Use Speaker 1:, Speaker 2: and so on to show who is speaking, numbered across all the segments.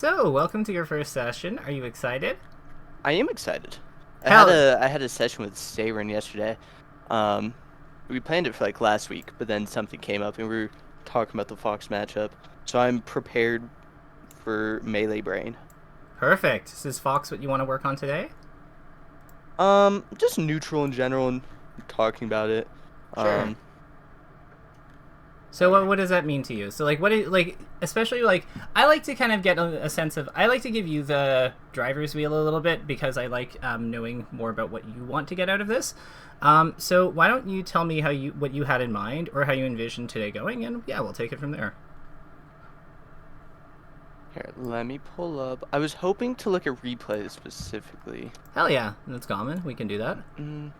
Speaker 1: So, welcome to your first session. Are you excited?
Speaker 2: I am excited.
Speaker 1: Hell,
Speaker 2: I had a session with Sarin yesterday. Um, we planned it for like last week, but then something came up and we were talking about the Fox matchup. So I'm prepared for Melee Brain.
Speaker 1: perfect. Is Fox what you want to work on today?
Speaker 2: Just neutral in general and talking about it.
Speaker 1: Sure.
Speaker 2: Um,
Speaker 1: So, what does that mean to you? So, like, especially like, I like to kind of get a sense of, I like to give you the driver's wheel a little bit because I like knowing more about what you want to get out of this. So, why don't you tell me what you had in mind or how you envisioned today going, and yeah, we'll take it from there.
Speaker 2: Here, let me pull up. I was hoping to look at replays specifically.
Speaker 1: Hell yeah, that's common. We can do that.
Speaker 2: Mm,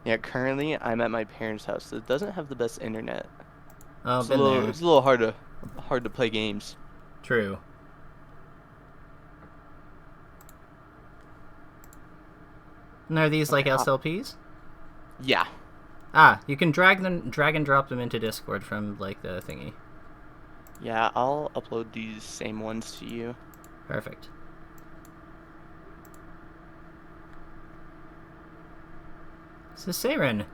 Speaker 2: yeah, currently I'm at my parents' house. It doesn't have the best internet.
Speaker 1: Oh, been there.
Speaker 2: It's a little hard to play games.
Speaker 1: True. And are these like
Speaker 2: Okay,
Speaker 1: SLPs?
Speaker 2: yeah.
Speaker 1: Ah, you can drag and drop them into Discord from like the thingy.
Speaker 2: Yeah, I'll upload these same ones to you.
Speaker 1: Perfect. So Saren,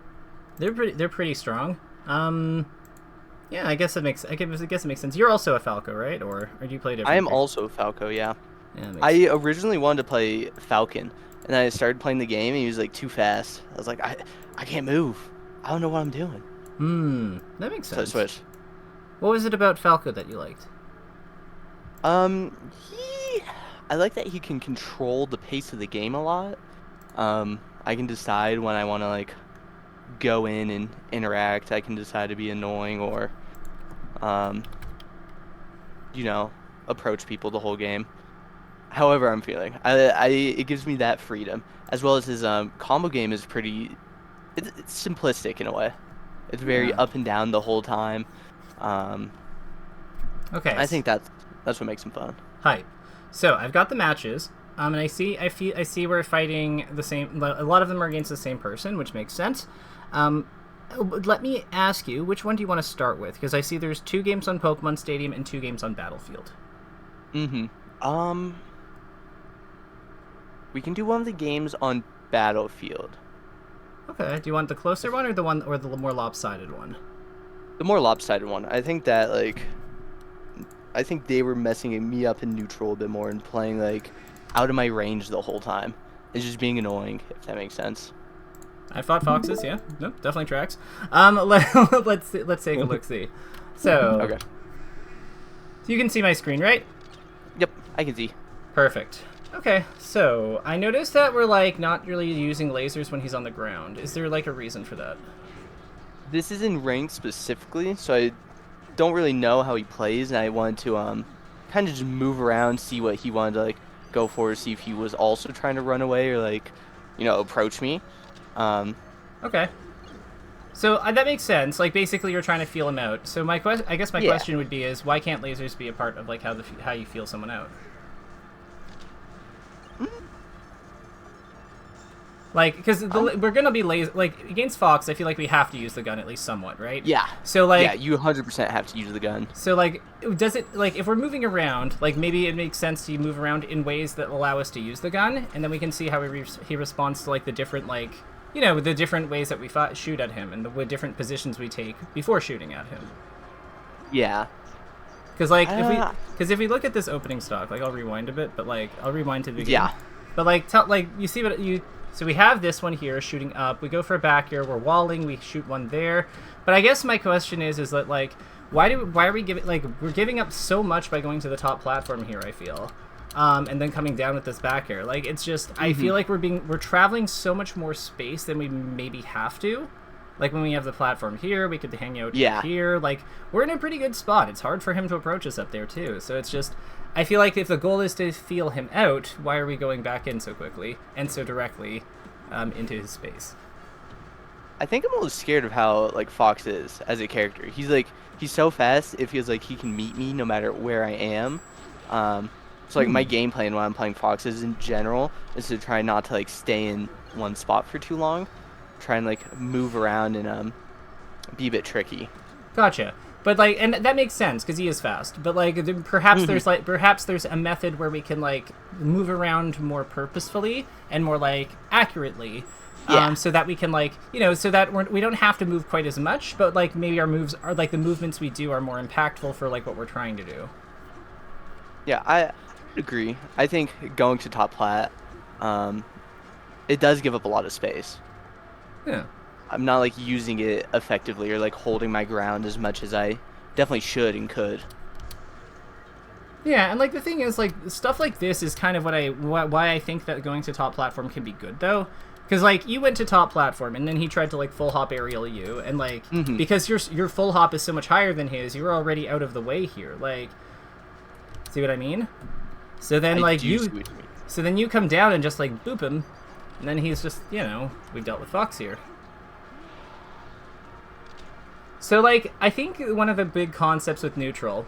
Speaker 1: they're pretty strong. Yeah, I guess I guess it makes sense. You're also a Falco, right? Or do you play
Speaker 2: I
Speaker 1: different?
Speaker 2: am also Falco, yeah.
Speaker 1: Yeah, that makes
Speaker 2: I originally wanted to play Falcon, and I started playing the game, and he was like too fast. I was like, I can't move. I don't know what I'm doing.
Speaker 1: That makes
Speaker 2: So I
Speaker 1: sense.
Speaker 2: switched.
Speaker 1: What was it about Falco that you liked?
Speaker 2: Um, he, I like that he can control the pace of the game a lot. I can decide when I want to like go in and interact. I can decide to be annoying or, um, you know, approach people the whole game. However I'm feeling. It gives me that freedom, as well as his combo game is pretty. It's simplistic in a way. It's very
Speaker 1: Yeah.
Speaker 2: up and down the whole time. Um,
Speaker 1: Okay.
Speaker 2: I think that's what makes him fun.
Speaker 1: Hype. So I've got the matches. And I see we're fighting the same. A lot of them are against the same person, which makes sense. Um, Let me ask you, which one do you want to start with? Because I see there's 2 games on Pokemon Stadium and 2 games on Battlefield.
Speaker 2: Mm-hmm. We can do one of the games on Battlefield.
Speaker 1: Okay. Do you want the closer one or the more lopsided one?
Speaker 2: The more lopsided one. I think that I think they were messing me up in neutral a bit more and playing like out of my range the whole time. It's just being annoying, if that makes sense.
Speaker 1: I fought foxes. Yeah. No, definitely tracks. Let's take a look. See. So
Speaker 2: Okay.
Speaker 1: you can see my screen, right?
Speaker 2: Yep, I can see.
Speaker 1: Perfect. Okay, so I noticed that we're like not really using lasers when he's on the ground. Is there like a reason for that?
Speaker 2: This is in ranked specifically, so I don't really know how he plays, and I wanted to kind of just move around, see what he wanted to like go for, see if he was also trying to run away or like, approach me. Um,
Speaker 1: Okay. So that makes sense. Like basically, you're trying to feel him out. So I guess my
Speaker 2: yeah.
Speaker 1: question would be: is why can't lasers be a part of like how you feel someone out? Like, because we're gonna be like against Fox. I feel like we have to use the gun at least somewhat, right?
Speaker 2: Yeah.
Speaker 1: So like,
Speaker 2: Yeah, you 100% have to use the gun.
Speaker 1: so like, does it like if we're moving around, like maybe it makes sense to move around in ways that allow us to use the gun, and then we can see how he responds to like the different like the different ways that we shoot at him and the different positions we take before shooting at him.
Speaker 2: Yeah.
Speaker 1: Because like
Speaker 2: Uh,
Speaker 1: if we look at this opening stock, like I'll rewind a bit, but like I'll rewind to the beginning.
Speaker 2: Yeah.
Speaker 1: But like you see what you. So we have this one here shooting up. We go for a back here. We're walling. We shoot one there. But I guess my question is that like why are we giving we're giving up so much by going to the top platform here? I feel, and then coming down with this back air. Like it's just I feel like we're traveling so much more space than we maybe have to. Like when we have the platform here, we could hang out here. Like we're in a pretty good spot. It's hard for him to approach us up there too. So it's just I feel like if the goal is to feel him out, why are we going back in so quickly and so directly into his space?
Speaker 2: I think I'm a little scared of how like Fox is as a character. He's so fast. It feels like he can meet me no matter where I am. So like my game plan when I'm playing Foxes in general is to try not to like stay in one spot for too long. Try and like move around and be a bit tricky.
Speaker 1: Gotcha. But like, and that makes sense because he is fast. But like, perhaps there's a method where we can like move around more purposefully and more like accurately, so that we can like so that we don't have to move quite as much. But like maybe our moves are like the movements we do are more impactful for like what we're trying to do.
Speaker 2: Yeah, I agree. I think going to top plat, it does give up a lot of space.
Speaker 1: Yeah.
Speaker 2: I'm not like using it effectively or like holding my ground as much as I definitely should and could.
Speaker 1: Yeah, and like the thing is, like stuff like this is kind of why I think that going to top platform can be good though, because like you went to top platform and then he tried to like full hop aerial you, and like because your full hop is so much higher than his, you're already out of the way here. Like, see what I mean? So then so then you come down and just like boop him, and then he's just we've dealt with Fox here. So, like, I think one of the big concepts with neutral,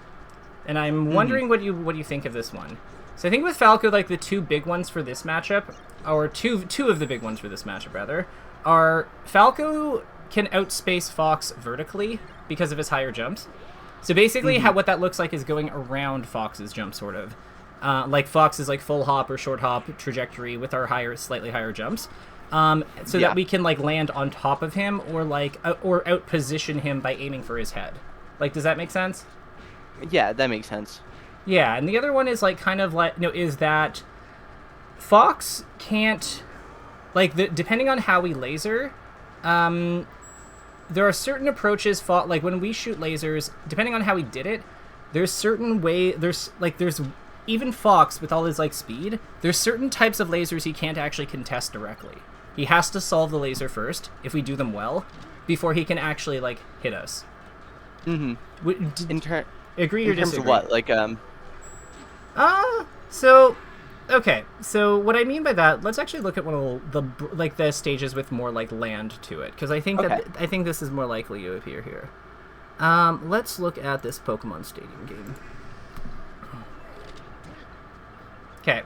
Speaker 1: and I'm wondering what you think of this one. So I think with Falco, like, the two big ones for this matchup, or two of the big ones for this matchup, rather, are Falco can outspace Fox vertically because of his higher jumps. So basically, what that looks like is going around Fox's jump, sort of. Like, Fox's, like, full hop or short hop trajectory with our slightly higher jumps. That we can like land on top of him or like or out position him by aiming for his head. Like, does that make sense?
Speaker 2: Yeah, that makes sense.
Speaker 1: Yeah, and the other one is like kind of like is that Fox can't like depending on how we laser, there are certain approaches like when we shoot lasers, depending on how we did it, there's certain there's even Fox with all his like speed, there's certain types of lasers he can't actually contest directly. He has to solve the laser first, if we do them well, before he can actually, like, hit us.
Speaker 2: Mm-hmm.
Speaker 1: Agree or disagree?
Speaker 2: In terms of what? Like,
Speaker 1: okay. So what I mean by that, let's actually look at one of the stages with more, like, land to it. Because I think I think this is more likely to appear here. Let's look at this Pokemon Stadium game. Okay.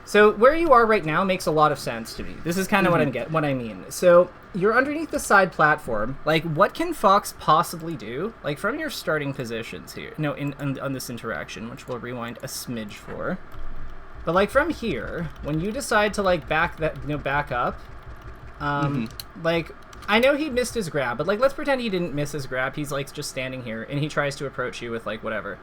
Speaker 1: So where you are right now makes a lot of sense to me. This is kind of what I mean. So you're underneath the side platform. Like, what can Fox possibly do? Like, from your starting positions here. No, on this interaction, which we'll rewind a smidge for. But like from here, when you decide to like back up, like I know he missed his grab, but like let's pretend he didn't miss his grab. He's like just standing here, and he tries to approach you with like whatever.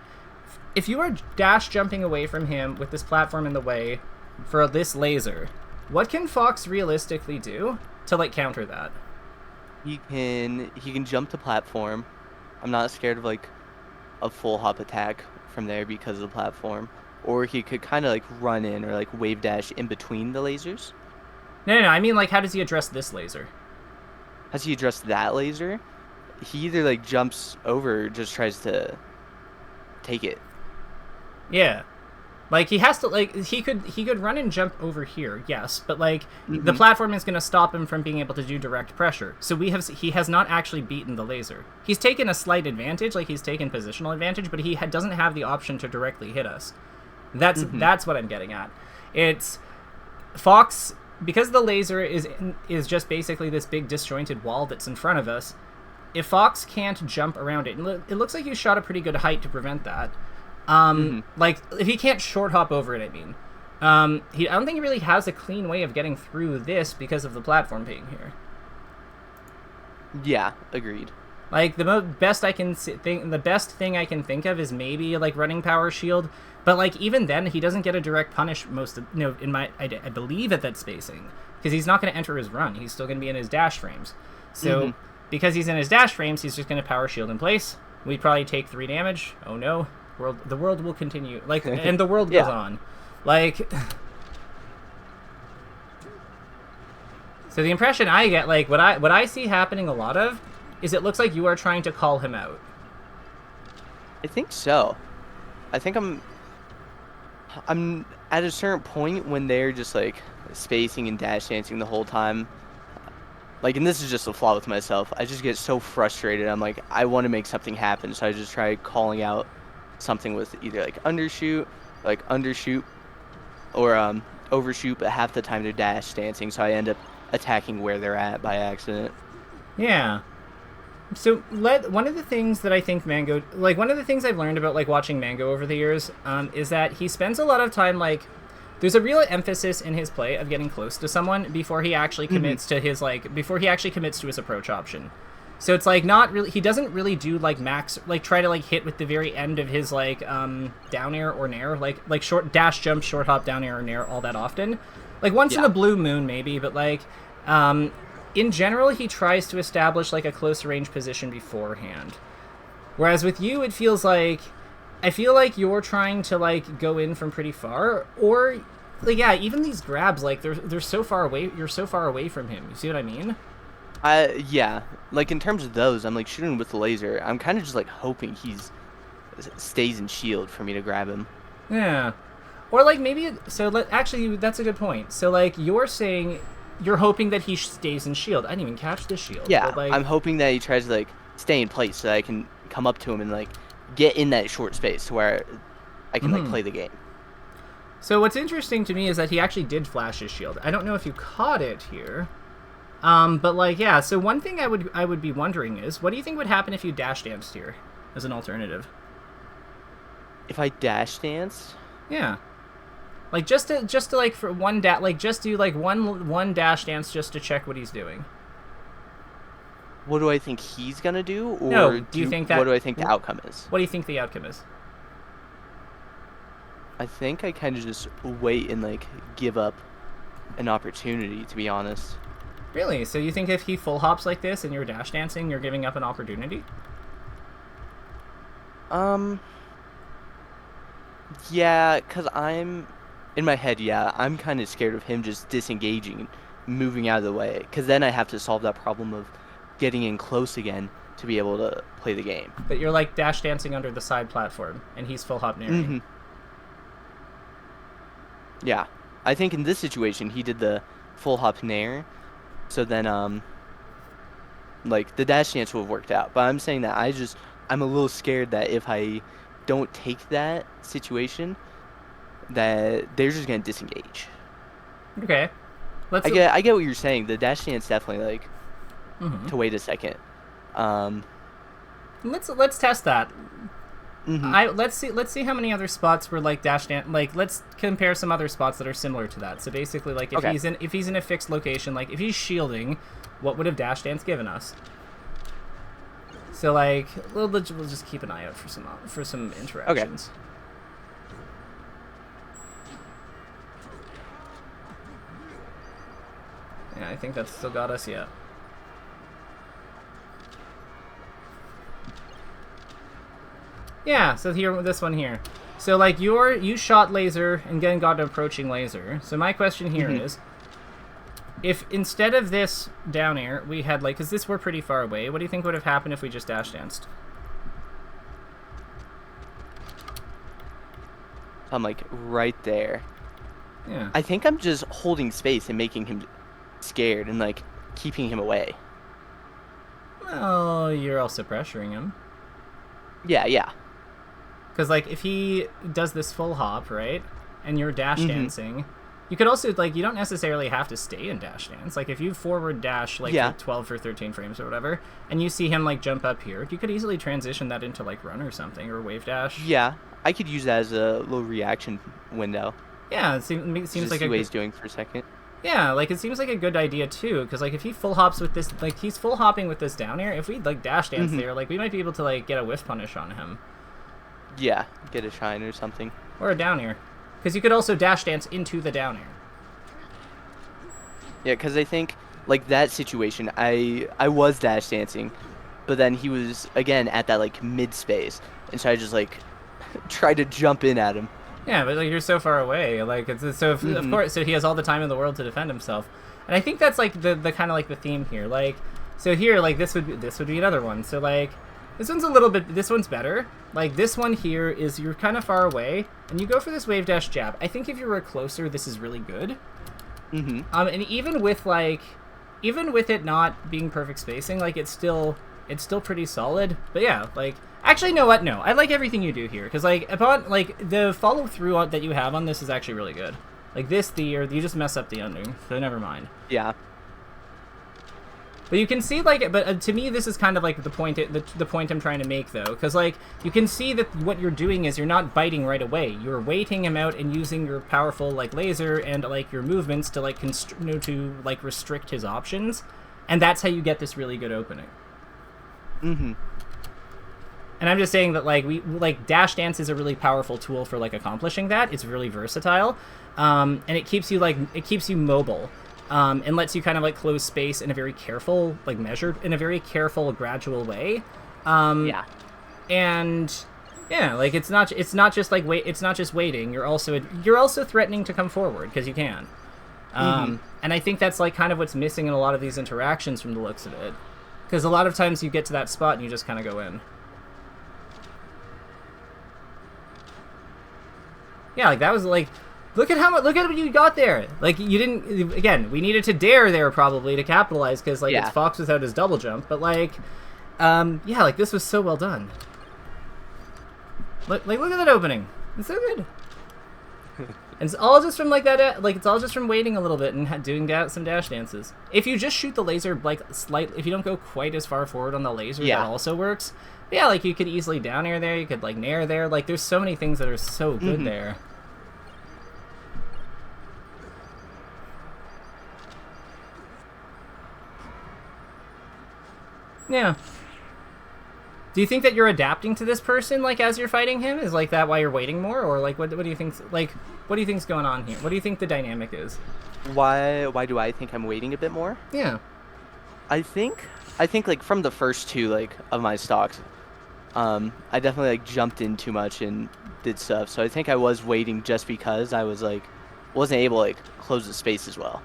Speaker 1: If you are dash jumping away from him with this platform in the way for this laser, what can Fox realistically do to like counter that?
Speaker 2: He can jump the platform. I'm not scared of like a full hop attack from there because of the platform. Or he could kind of like run in or like wave dash in between the lasers.
Speaker 1: No, I mean like how does he address this laser?
Speaker 2: How does he address that laser? He either like jumps over or just tries to take it.
Speaker 1: Yeah. Like he has to like he could run and jump over here, yes, but like the platform is going to stop him from being able to do direct pressure. So he has not actually beaten the laser. He's taken a slight advantage, like he's taken positional advantage, but he doesn't have the option to directly hit us. That's what I'm getting at. It's Fox, because the laser is just basically this big disjointed wall that's in front of us. If Fox can't jump around it, and it looks like you shot a pretty good height to prevent that. Like, if he can't short hop over it, I mean. I don't think he really has a clean way of getting through this because of the platform being here.
Speaker 2: Yeah, agreed.
Speaker 1: Like, the best thing I can think of is maybe, like, running power shield. But, like, even then, he doesn't get a direct punish I believe at that spacing. Because he's not going to enter his run. He's still going to be in his dash frames. So, because he's in his dash frames, he's just going to power shield in place. We probably take 3 damage. Oh, no. The world will continue, like, and the world goes on, like. So the impression I get, like, what I see happening a lot of, is it looks like you are trying to call him out.
Speaker 2: I think so. I think I'm at a certain point when they're just like spacing and dash dancing the whole time. Like, and this is just a flaw with myself. I just get so frustrated. I'm like, I want to make something happen, so I just try calling out something with either like undershoot or overshoot, but half the time they're dash dancing, so I end up attacking where they're at by accident.
Speaker 1: Yeah. So one of the things that I think Mango, like one of the things I've learned about like watching Mango over the years, is that he spends a lot of time like, there's a real emphasis in his play of getting close to someone before he actually commits to his before he actually commits to his approach option. So it's like not really, he doesn't really do like max, like try to like hit with the very end of his like down air or nair, like short dash jump, short hop, down air or nair all that often. Like once in a blue moon maybe, but like in general he tries to establish like a close range position beforehand. Whereas with you it feels like, I feel like you're trying to like go in from pretty far, or like yeah, even these grabs like they're so far away, you're so far away from him. You see what I mean?
Speaker 2: Yeah. Like in terms of those, I'm like shooting with the laser. I'm kind of just like hoping he's stays in shield for me to grab him.
Speaker 1: Yeah. Or like maybe actually that's a good point. So like you're saying you're hoping that he stays in shield. I didn't even catch the shield.
Speaker 2: Yeah,
Speaker 1: but, like,
Speaker 2: I'm hoping that he tries to like stay in place so that I can come up to him and like get in that short space to where I can like play the game.
Speaker 1: So what's interesting to me is that he actually did flash his shield. I don't know if you caught it here. But like yeah, so one thing I would be wondering is, what do you think would happen if you dash danced here as an alternative?
Speaker 2: If I dash danced?
Speaker 1: Yeah. Like just to like for one just do like one dash dance just to check what he's doing.
Speaker 2: What do I think he's gonna do? Or
Speaker 1: no, do you think that?
Speaker 2: What do I think the outcome is?
Speaker 1: What do you think the outcome is?
Speaker 2: I think I kind of just wait and like give up an opportunity, to be honest.
Speaker 1: Really? So you think if he full hops like this and you're dash dancing, you're giving up an opportunity?
Speaker 2: Yeah, because I'm in my head, yeah, I'm kind of scared of him just disengaging and moving out of the way, because then I have to solve that problem of getting in close again to be able to play the game.
Speaker 1: But you're like dash dancing under the side platform and he's full hop nearing.
Speaker 2: Yeah, I think in this situation he did the full hop nair, so then like the dash dance would have worked out. But I'm saying that I'm a little scared that if I don't take that situation, that they're just gonna disengage.
Speaker 1: Okay,
Speaker 2: I get what you're saying. The dash dance definitely like to wait a second.
Speaker 1: Let's test that. Let's see how many other spots were like dash dance. Like let's compare some other spots that are similar to that. So basically, like if he's in a fixed location, like if he's shielding, what would have dash dance given us? So like we'll just keep an eye out for some interactions. Okay. Yeah, I think that's still got us yet. Yeah, so here, this one here. So like you shot laser and then got an approaching laser. So my question here is, if instead of this down air we had like, because this we're pretty far away, what do you think would have happened if we just dash danced?
Speaker 2: I'm like right there.
Speaker 1: Yeah.
Speaker 2: I think I'm just holding space and making him scared and like keeping him away.
Speaker 1: Well, you're also pressuring him.
Speaker 2: Yeah.
Speaker 1: Because like if he does this full hop, right, and you're dash dancing, you could also like, you don't necessarily have to stay in dash dance. Like if you forward dash like for 12 or 13 frames or whatever, and you see him like jump up here, you could easily transition that into like run or something, or wave dash.
Speaker 2: Yeah, I could use that as a little reaction window.
Speaker 1: Yeah, it seems
Speaker 2: just
Speaker 1: like
Speaker 2: see what he's doing for a second.
Speaker 1: Yeah, like it seems like a good idea too, because like if he full hops with this, like he's full hopping with this down air, if we like dash dance there, like we might be able to like get a whiff punish on him.
Speaker 2: Yeah, get a shine or something.
Speaker 1: Or a down air, because you could also dash dance into the down air.
Speaker 2: Yeah, because I think like that situation, I was dash dancing, but then he was again at that like mid space, and so I just like tried to jump in at him.
Speaker 1: Yeah, but like you're so far away, like of course, so he has all the time in the world to defend himself, and I think that's like the kind of like the theme here. Like, so here, like this would be another one. So like, this one's better. Like this one here is you're kind of far away, and you go for this wave dash jab. I think if you were closer, this is really good. And even with it not being perfect spacing, like it's still pretty solid. But yeah, like actually, you know what? No, I like everything you do here, because like upon like the follow through that you have on this is actually really good. Like this, you just mess up the ending, so never mind.
Speaker 2: Yeah.
Speaker 1: But you can see, like, but to me, this is kind of like the point I'm trying to make, though, because, like, you can see that what you're doing is you're not biting right away. You're waiting him out and using your powerful, like, laser and, like, your movements to, like, restrict his options, and that's how you get this really good opening.
Speaker 2: Mm-hmm.
Speaker 1: And I'm just saying that, like, Dash Dance is a really powerful tool for, like, accomplishing that. It's really versatile, and it keeps you mobile. And lets you kind of like close space in a very careful, like measured, in a very careful, gradual way.
Speaker 2: Yeah.
Speaker 1: And yeah, like it's not just like it's not just waiting. You're also threatening to come forward because you can. And I think that's like kind of what's missing in a lot of these interactions from the looks of it, because a lot of times you get to that spot and you just kind of go in. Yeah, like that was like. Look at what you got there. Like, you didn't... Again, we needed to dare there, probably, to capitalize, because, like, it's Fox without his double jump. But, like, yeah, like, this was so well done. Look at that opening. It's so good. And it's all just from, like, that... Like, it's all just from waiting a little bit and doing some dash dances. If you just shoot the laser, like, slightly... If you don't go quite as far forward on the laser, that also works. But yeah, like, you could easily down air there. You could, like, nair there. Like, there's so many things that are so good there. Yeah. Do you think that you're adapting to this person, like, as you're fighting him? Is, like, that why you're waiting more? Or, like, what do you think, like, what do you think's going on here? What do you think the dynamic is?
Speaker 2: Why do I think I'm waiting a bit more?
Speaker 1: Yeah.
Speaker 2: I think, like, from the first two, like, of my stocks, I definitely, like, jumped in too much and did stuff. So I think I was waiting just because I was, like, wasn't able to, like, close the space as well.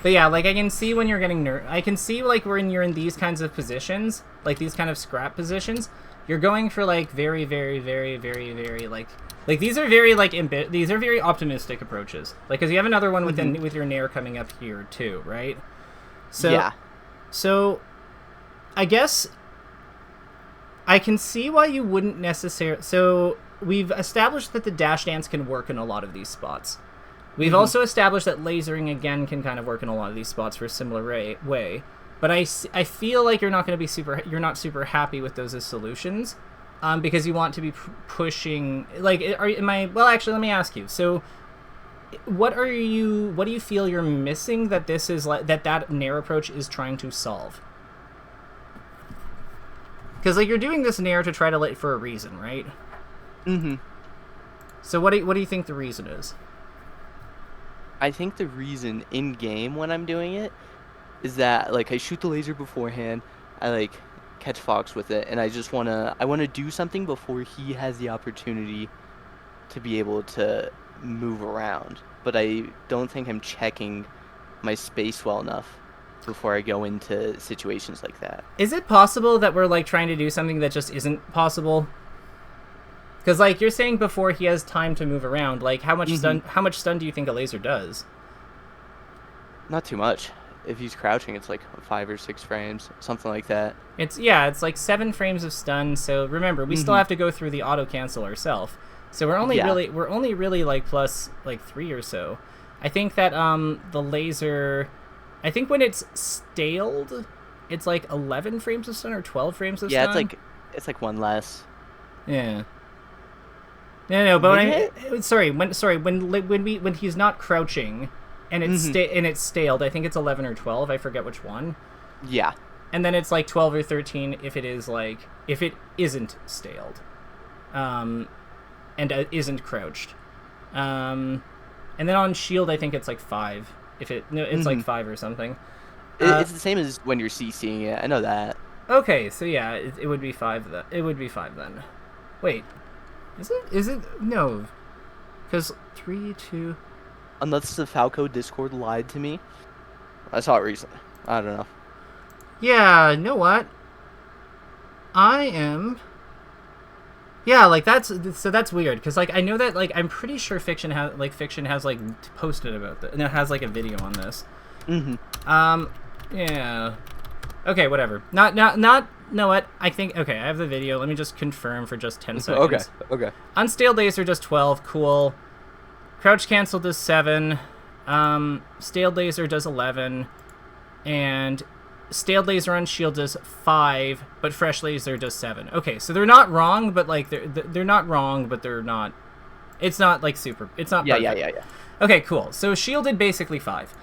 Speaker 1: But yeah, like, I can see when you're getting I can see, like, when you're in these kinds of positions, like, these kind of scrap positions, you're going for, like, very, very, very, very, very, like, these are very, like, these are very optimistic approaches. Like, because you have another one with your nair coming up here, too, right? So,
Speaker 2: yeah.
Speaker 1: So, I guess I can see why you wouldn't necessarily... So, we've established that the dash dance can work in a lot of these spots. We've also established that lasering, again, can kind of work in a lot of these spots for a similar way. But I feel like you're not going to be you're not super happy with those as solutions, because you want to be pushing, like, well, actually, let me ask you. So, what do you feel you're missing that this is, like, that nair approach is trying to solve? Because, like, you're doing this nair to try to for a reason, right? So what do you think the reason is?
Speaker 2: I think the reason in-game when I'm doing it is that, like, I shoot the laser beforehand, I, like, catch Fox with it, and I just want to do something before he has the opportunity to be able to move around. But I don't think I'm checking my space well enough before I go into situations like that.
Speaker 1: Is it possible that we're, like, trying to do something that just isn't possible? Because, like, you're saying before he has time to move around, like, how much stun do you think a laser does?
Speaker 2: Not too much. If he's crouching, it's like 5 or 6 frames, something like that.
Speaker 1: It's like 7 frames of stun. So remember, we still have to go through the auto cancel ourselves. So we're only really like plus like 3 or so. I think that the laser, I think when it's staled, it's like 11 frames of stun or 12 frames of stun.
Speaker 2: Yeah, it's like 1 less.
Speaker 1: Yeah. No, but when he's not crouching, and it's staled, I think it's 11 or 12. I forget which one.
Speaker 2: Yeah.
Speaker 1: And then it's like 12 or 13 if it isn't staled, and isn't crouched. And then on shield, I think it's like 5. It's like 5 or something.
Speaker 2: It's the same as when you're CCing it. I know that.
Speaker 1: Okay, so yeah, it would be 5. It would be 5 then. Wait. Is it? No. Because 3, 2...
Speaker 2: Unless the Falco Discord lied to me. I saw it recently. I don't know.
Speaker 1: Yeah, you know what? I am... Yeah, like, that's weird, because, like, I know that, like, I'm pretty sure Fiction has, like, posted about this, and it has, like, a video on this. Yeah. Okay, whatever. Know what? I think, okay, I have the video. Let me just confirm for just 10 seconds.
Speaker 2: Okay.
Speaker 1: Unstaled laser does 12. Cool. Crouch cancel does 7. Staled Laser does 11, and Staled Laser on shield does 5, but Fresh Laser does 7. Okay, so they're not wrong, but like they're not wrong, but they're not. It's not like super. It's not.
Speaker 2: Yeah,
Speaker 1: perfect.
Speaker 2: yeah.
Speaker 1: Okay, cool. So shielded basically 5.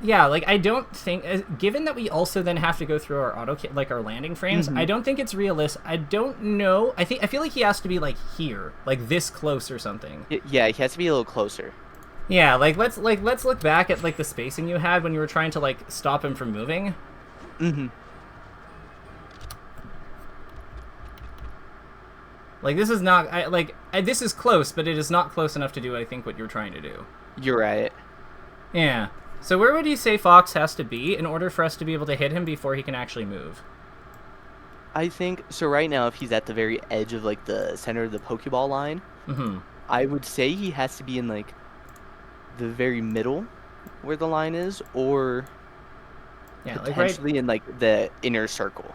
Speaker 1: Yeah, like I don't think, given that we also then have to go through our our landing frames, I don't think it's realistic. I don't know. I feel like he has to be like here, like this close or something.
Speaker 2: Yeah, he has to be a little closer.
Speaker 1: Yeah, let's look back at like the spacing you had when you were trying to like stop him from moving. Like this is not this is close, but it is not close enough to do I think what you're trying to do.
Speaker 2: You're right.
Speaker 1: Yeah. So where would you say Fox has to be in order for us to be able to hit him before he can actually move?
Speaker 2: I think so. Right now, if he's at the very edge of like the center of the Pokeball line, I would say he has to be in like the very middle where the line is, or potentially in like the inner circle.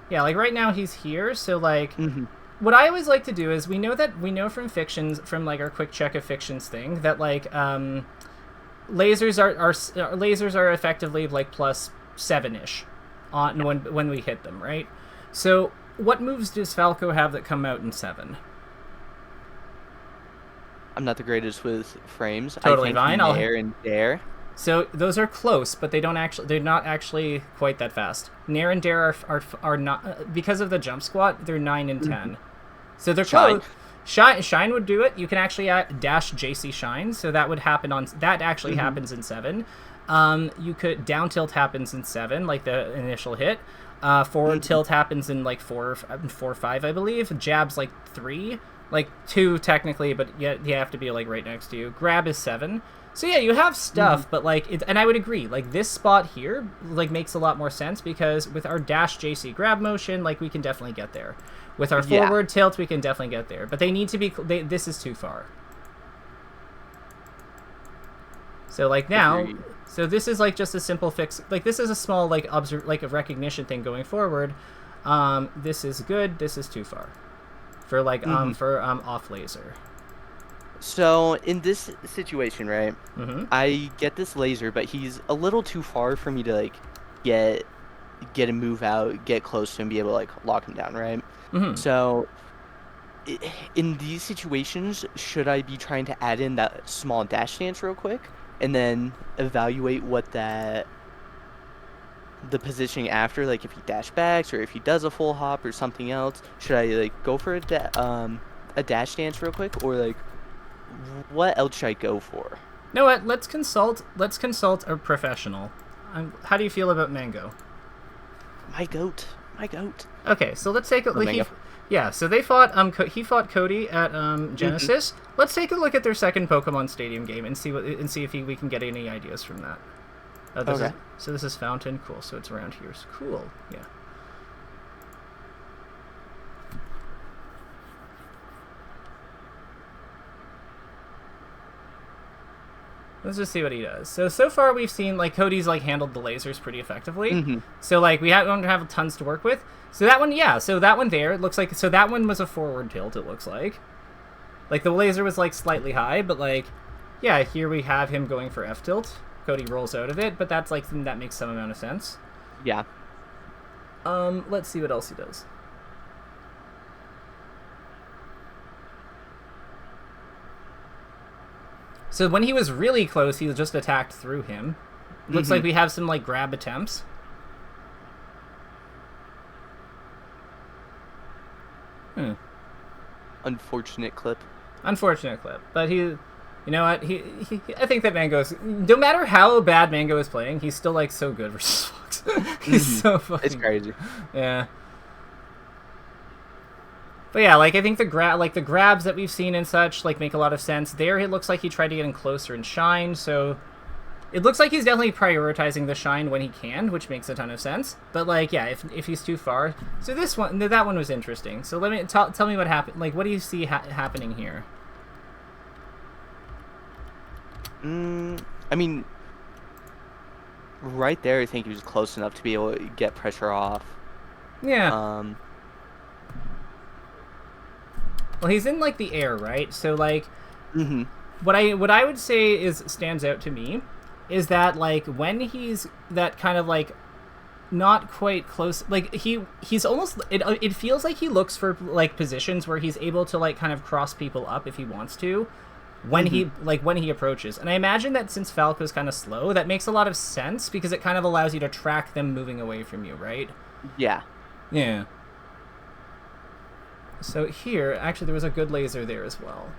Speaker 1: Yeah, like right now he's here, so like what I always like to do is we know from fictions, from like our quick check of fictions thing, that like lasers are effectively like plus 7-ish on when we hit them, right? So what moves does Falco have that come out in 7?
Speaker 2: I'm not the greatest with frames.
Speaker 1: Totally
Speaker 2: I think
Speaker 1: fine.
Speaker 2: Nair and Dare.
Speaker 1: So those are close, but they're not actually quite that fast. Nair and Dare are not, because of the jump squat, they're 9 and 10. So they're close. Shine would do it. You can actually dash JC Shine, so that would happen happens in 7. You could down tilt happens in 7, like the initial hit. Forward tilt happens in like 4 or 5, I believe. Jab's like 3, like 2 technically, but yet you have to be like right next to you. Grab is 7. So yeah, you have stuff, but like, and I would agree, like this spot here, like makes a lot more sense because with our dash JC grab motion, like we can definitely get there. With our forward tilt, we can definitely get there, but they need to be. This is too far. So like now, so this is like just a simple fix. Like this is a small like a recognition thing going forward. This is good. This is too far for like off laser.
Speaker 2: So in this situation, right? I get this laser, but he's a little too far for me to like get a move out, get close to him, be able to like lock him down, right? So in these situations, should I be trying to add in that small dash dance real quick and then evaluate what the positioning after, like if he dash backs or if he does a full hop or something else? Should I like go for a dash dance real quick, or like what else should I go for?
Speaker 1: You know what? Let's consult a professional. How do you feel about Mango?
Speaker 2: My goat.
Speaker 1: Okay, so let's take a look. So they fought. He fought Cody at Genesis. Let's take a look at their second Pokemon Stadium game and see if we can get any ideas from that. Okay. So this is Fountain. Cool. So it's around here. So cool. Yeah. Let's just see what he does. So far we've seen like Cody's like handled the lasers pretty effectively. So like we don't have tons to work with. So that one, So that one there, it looks like. So that one was a forward tilt. It looks like the laser was like slightly high, but like, yeah, here we have him going for F tilt. Cody rolls out of it, but that's like that makes some amount of sense.
Speaker 2: Yeah.
Speaker 1: Let's see what else he does. So when he was really close, he just attacked through him. Looks like we have some like grab attempts.
Speaker 2: Unfortunate clip.
Speaker 1: But you know what? I think that Mango's, no matter how bad Mango is playing, he's still like so good versus Fox. He's so fucking.
Speaker 2: It's crazy.
Speaker 1: Yeah. But yeah, like I think the grabs that we've seen and such like make a lot of sense. There, it looks like he tried to get in closer and shine, so it looks like he's definitely prioritizing the shine when he can, which makes a ton of sense. But like, yeah, if he's too far, so that one was interesting. So let me tell me what happened. Like, what do you see happening here?
Speaker 2: I mean, right there, I think he was close enough to be able to get pressure off.
Speaker 1: Yeah. Well, he's in, like, the air, right? So, like, what I would say is stands out to me is that like when he's that kind of like not quite close, like he's almost it feels like he looks for like positions where he's able to like kind of cross people up if he wants to when he approaches. And I imagine that since Falco's kind of slow, that makes a lot of sense because it kind of allows you to track them moving away from you, right?
Speaker 2: Yeah.
Speaker 1: Yeah. So here, actually there was a good laser there as well.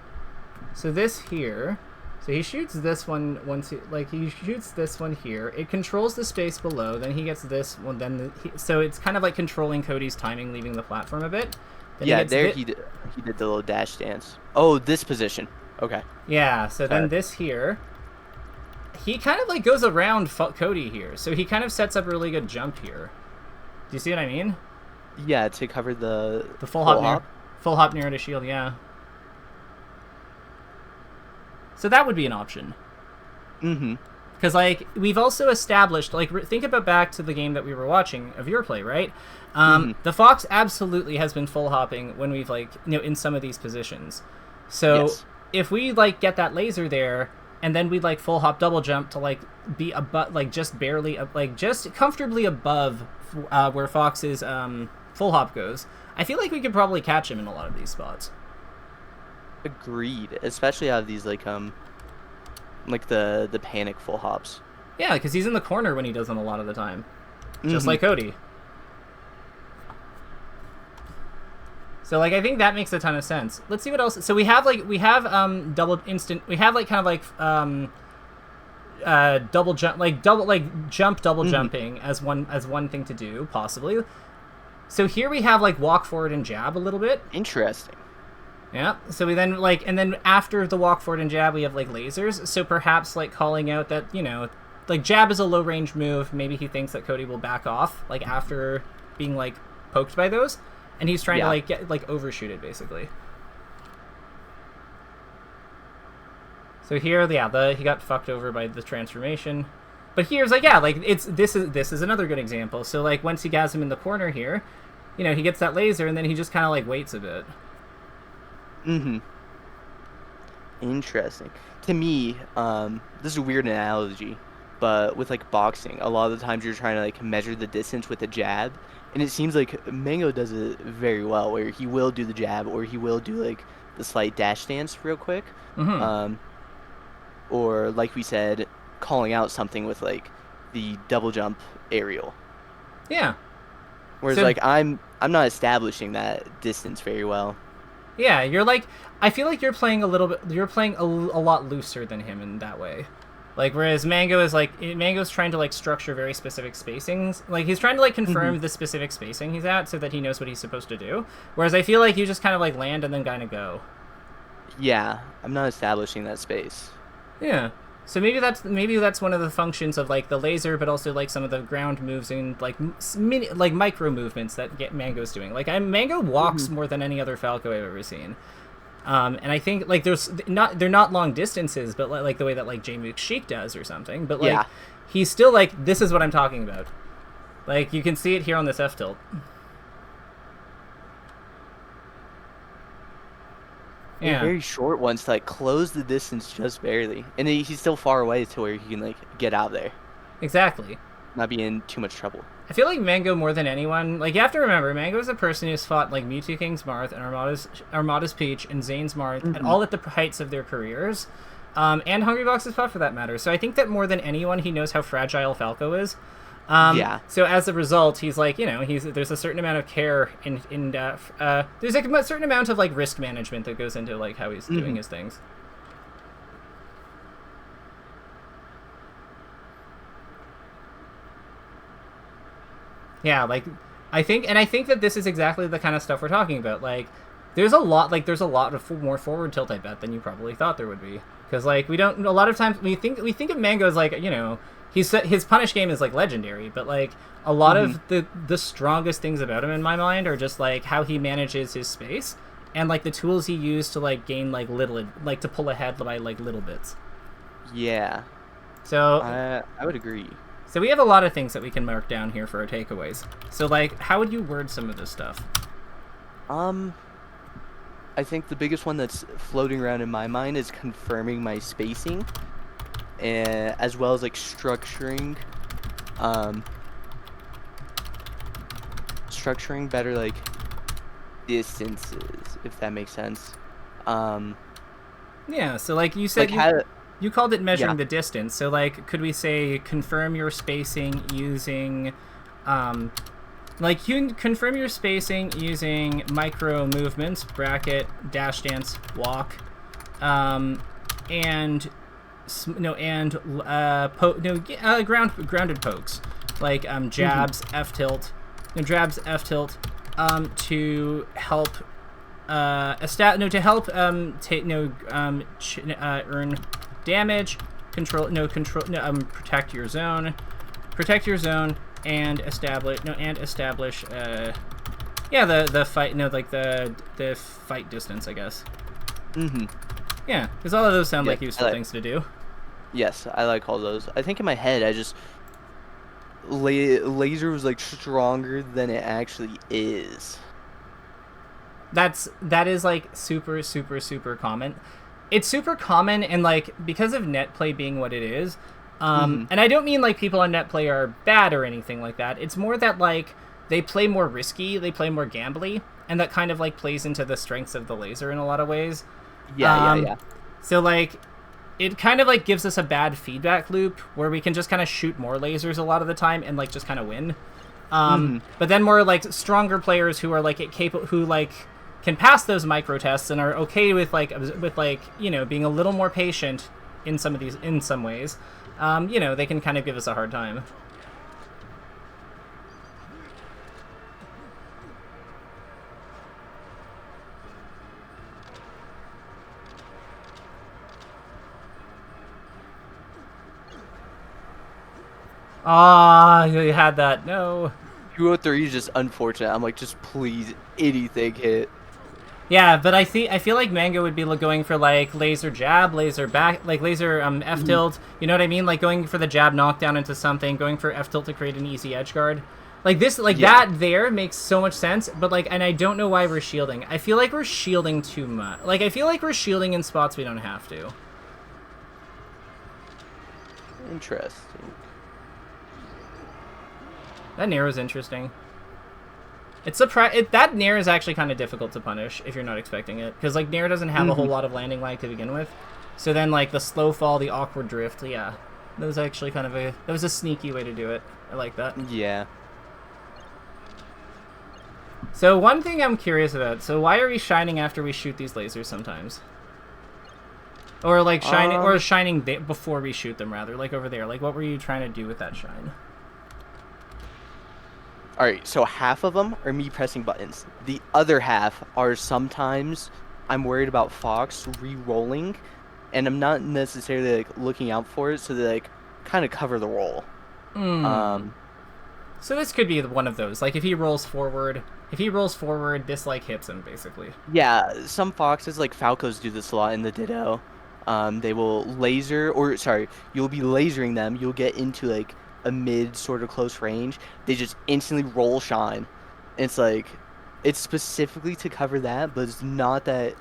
Speaker 1: So this here, so he shoots this one once he shoots this one here. It controls the space below. Then he gets this one. Then so it's kind of like controlling Cody's timing, leaving the platform a bit. Then
Speaker 2: Yeah, there he did the little dash dance. Oh, this position. Okay.
Speaker 1: Yeah. So then this here, he kind of like goes around Cody here. So he kind of sets up a really good jump here. Do you see what I mean?
Speaker 2: Yeah, to cover the
Speaker 1: full hop near to shield. Yeah. So that would be an option.
Speaker 2: Mm-hmm.
Speaker 1: Because, like, we've also established, like, think about back to the game that we were watching of your play, right? The Fox absolutely has been full hopping when we've, like, you know, in some of these positions. So if we, like, get that laser there, and then we'd, like, full hop double jump to, like, be above, like, just barely, like, just comfortably above where Fox's full hop goes, I feel like we could probably catch him in a lot of these spots.
Speaker 2: Agreed, especially out of these like the panic full hops.
Speaker 1: Yeah, because he's in the corner when he does them a lot of the time, just like Cody. So like I think that makes a ton of sense. Let's see what else. So we have double instant. We have like kind of like double jump, like double jumping as one thing to do possibly. So here we have like walk forward and jab a little bit.
Speaker 2: Interesting.
Speaker 1: Yeah, so we then, like, and then after the walk forward and jab, we have, like, lasers. So perhaps, like, calling out that, you know, like, jab is a low-range move. Maybe he thinks that Cody will back off, like, after being, like, poked by those. And he's trying to, like, get, like, overshoot it, basically. So here, yeah, he got fucked over by the transformation. But here's, like, yeah, like, this is another good example. So, like, once he gets him in the corner here, you know, he gets that laser, and then he just kind of, like, waits a bit.
Speaker 2: Mm-hmm. Interesting. To me, this is a weird analogy, but with like boxing, a lot of the times you're trying to like measure the distance with a jab, and it seems like Mango does it very well, where he will do the jab or he will do like the slight dash dance real quick, or like we said, calling out something with like the double jump aerial.
Speaker 1: Yeah.
Speaker 2: Whereas like I'm not establishing that distance very well.
Speaker 1: Yeah, you're like, I feel like you're playing a lot looser than him in that way. Like, whereas Mango's trying to, like, structure very specific spacings. Like, he's trying to, like, confirm the specific spacing he's at so that he knows what he's supposed to do. Whereas I feel like you just kind of, like, land and then kind of go.
Speaker 2: Yeah, I'm not establishing that space.
Speaker 1: Yeah. So maybe that's one of the functions of, like, the laser, but also, like, some of the ground moves and, like, micro movements that Mango's doing. Like, Mango walks more than any other Falco I've ever seen. And I think, like, they're not long distances, but, like the way that, like, J-Mook Sheik does or something. But, like, he's still, like, this is what I'm talking about. Like, you can see it here on this F-tilt.
Speaker 2: Yeah. Very short ones to like close the distance just barely, and he's still far away to where he can like get out there.
Speaker 1: Exactly.
Speaker 2: Not be in too much trouble.
Speaker 1: I feel like Mango more than anyone. Like you have to remember, Mango is a person who's fought like Mewtwo King's Marth and Armada's Peach and Zane's Marth, and all at the heights of their careers, and Hungrybox's Puff for that matter. So I think that more than anyone, he knows how fragile Falco is. So as a result, he's like, you know, there's a certain amount of care there's like a certain amount of like risk management that goes into like how he's doing his things. Yeah, like I think that this is exactly the kind of stuff we're talking about. Like there's a lot of more forward tilt, I bet, than you probably thought there would be. Because like a lot of times we think of Mango as like, you know, his punish game is like legendary, but like a lot of the strongest things about him in my mind are just like how he manages his space and like the tools he used to like gain like to pull ahead by like little bits.
Speaker 2: Yeah.
Speaker 1: So
Speaker 2: I would agree.
Speaker 1: So we have a lot of things that we can mark down here for our takeaways. So like how would you word some of this stuff?
Speaker 2: I think the biggest one that's floating around in my mind is confirming my spacing, and as well as like um, structuring better like distances, if that makes sense.
Speaker 1: Yeah, so like you said,
Speaker 2: Like
Speaker 1: you called it measuring
Speaker 2: yeah.
Speaker 1: the distance. So like, could we say confirm your spacing using, like you can confirm your spacing using micro movements bracket dash dance walk, and grounded pokes like jabs F tilt, jabs F tilt, to help earn damage, protect your zone, and establish the fight the fight distance, I guess. Yeah, because all of those sound like useful things to do.
Speaker 2: Yes, I like all those. I think in my head I just laser was like stronger than it actually is.
Speaker 1: That is like super common. It's super common, and like because of net play being what it is, and I don't mean like people on net play are bad or anything like that. It's more that like they play more risky, they play more gambly, and that kind of like plays into the strengths of the laser in a lot of ways.
Speaker 2: Yeah.
Speaker 1: So like it kind of like gives us a bad feedback loop where we can just kind of shoot more lasers a lot of the time and like just kind of win. But then more like stronger players who are like capable, who like can pass those micro tests and are okay with being a little more patient in some ways. They can kind of give us a hard time. Ah, you had that. No.
Speaker 2: 203 is just unfortunate. I'm like, just please, anything hit.
Speaker 1: Yeah, but I feel like Mango would be going for like laser jab, laser back, like laser F tilt. You know what I mean? Like going for the jab knockdown into something, going for F tilt to create an easy edge guard. Like this, like that there makes so much sense. But like, and I don't know why we're shielding. I feel like we're shielding too much. Like I feel like we're shielding in spots we don't have to.
Speaker 2: Interesting.
Speaker 1: That Nair is interesting. It's that Nair is actually kind of difficult to punish if you're not expecting it, because like Nair doesn't have a whole lot of landing lag to begin with. So then like the slow fall, the awkward drift, yeah, that was actually kind of that was a sneaky way to do it. I like that.
Speaker 2: Yeah.
Speaker 1: So one thing I'm curious about. So why are we shining after we shoot these lasers sometimes? Or like shining before we shoot them, rather, like over there. Like what were you trying to do with that shine?
Speaker 2: Alright, so half of them are me pressing buttons. The other half are sometimes I'm worried about Fox re-rolling, and I'm not necessarily like looking out for it, so they like kind of cover the roll.
Speaker 1: So this could be one of those. Like if he rolls forward, this like hits him basically.
Speaker 2: Yeah, some Foxes like Falcos do this a lot in the Ditto. They will laser, or sorry, you'll be lasering them. You'll get into like a mid sort of close range. They just instantly roll shine. It's like, it's specifically to cover that, but it's not that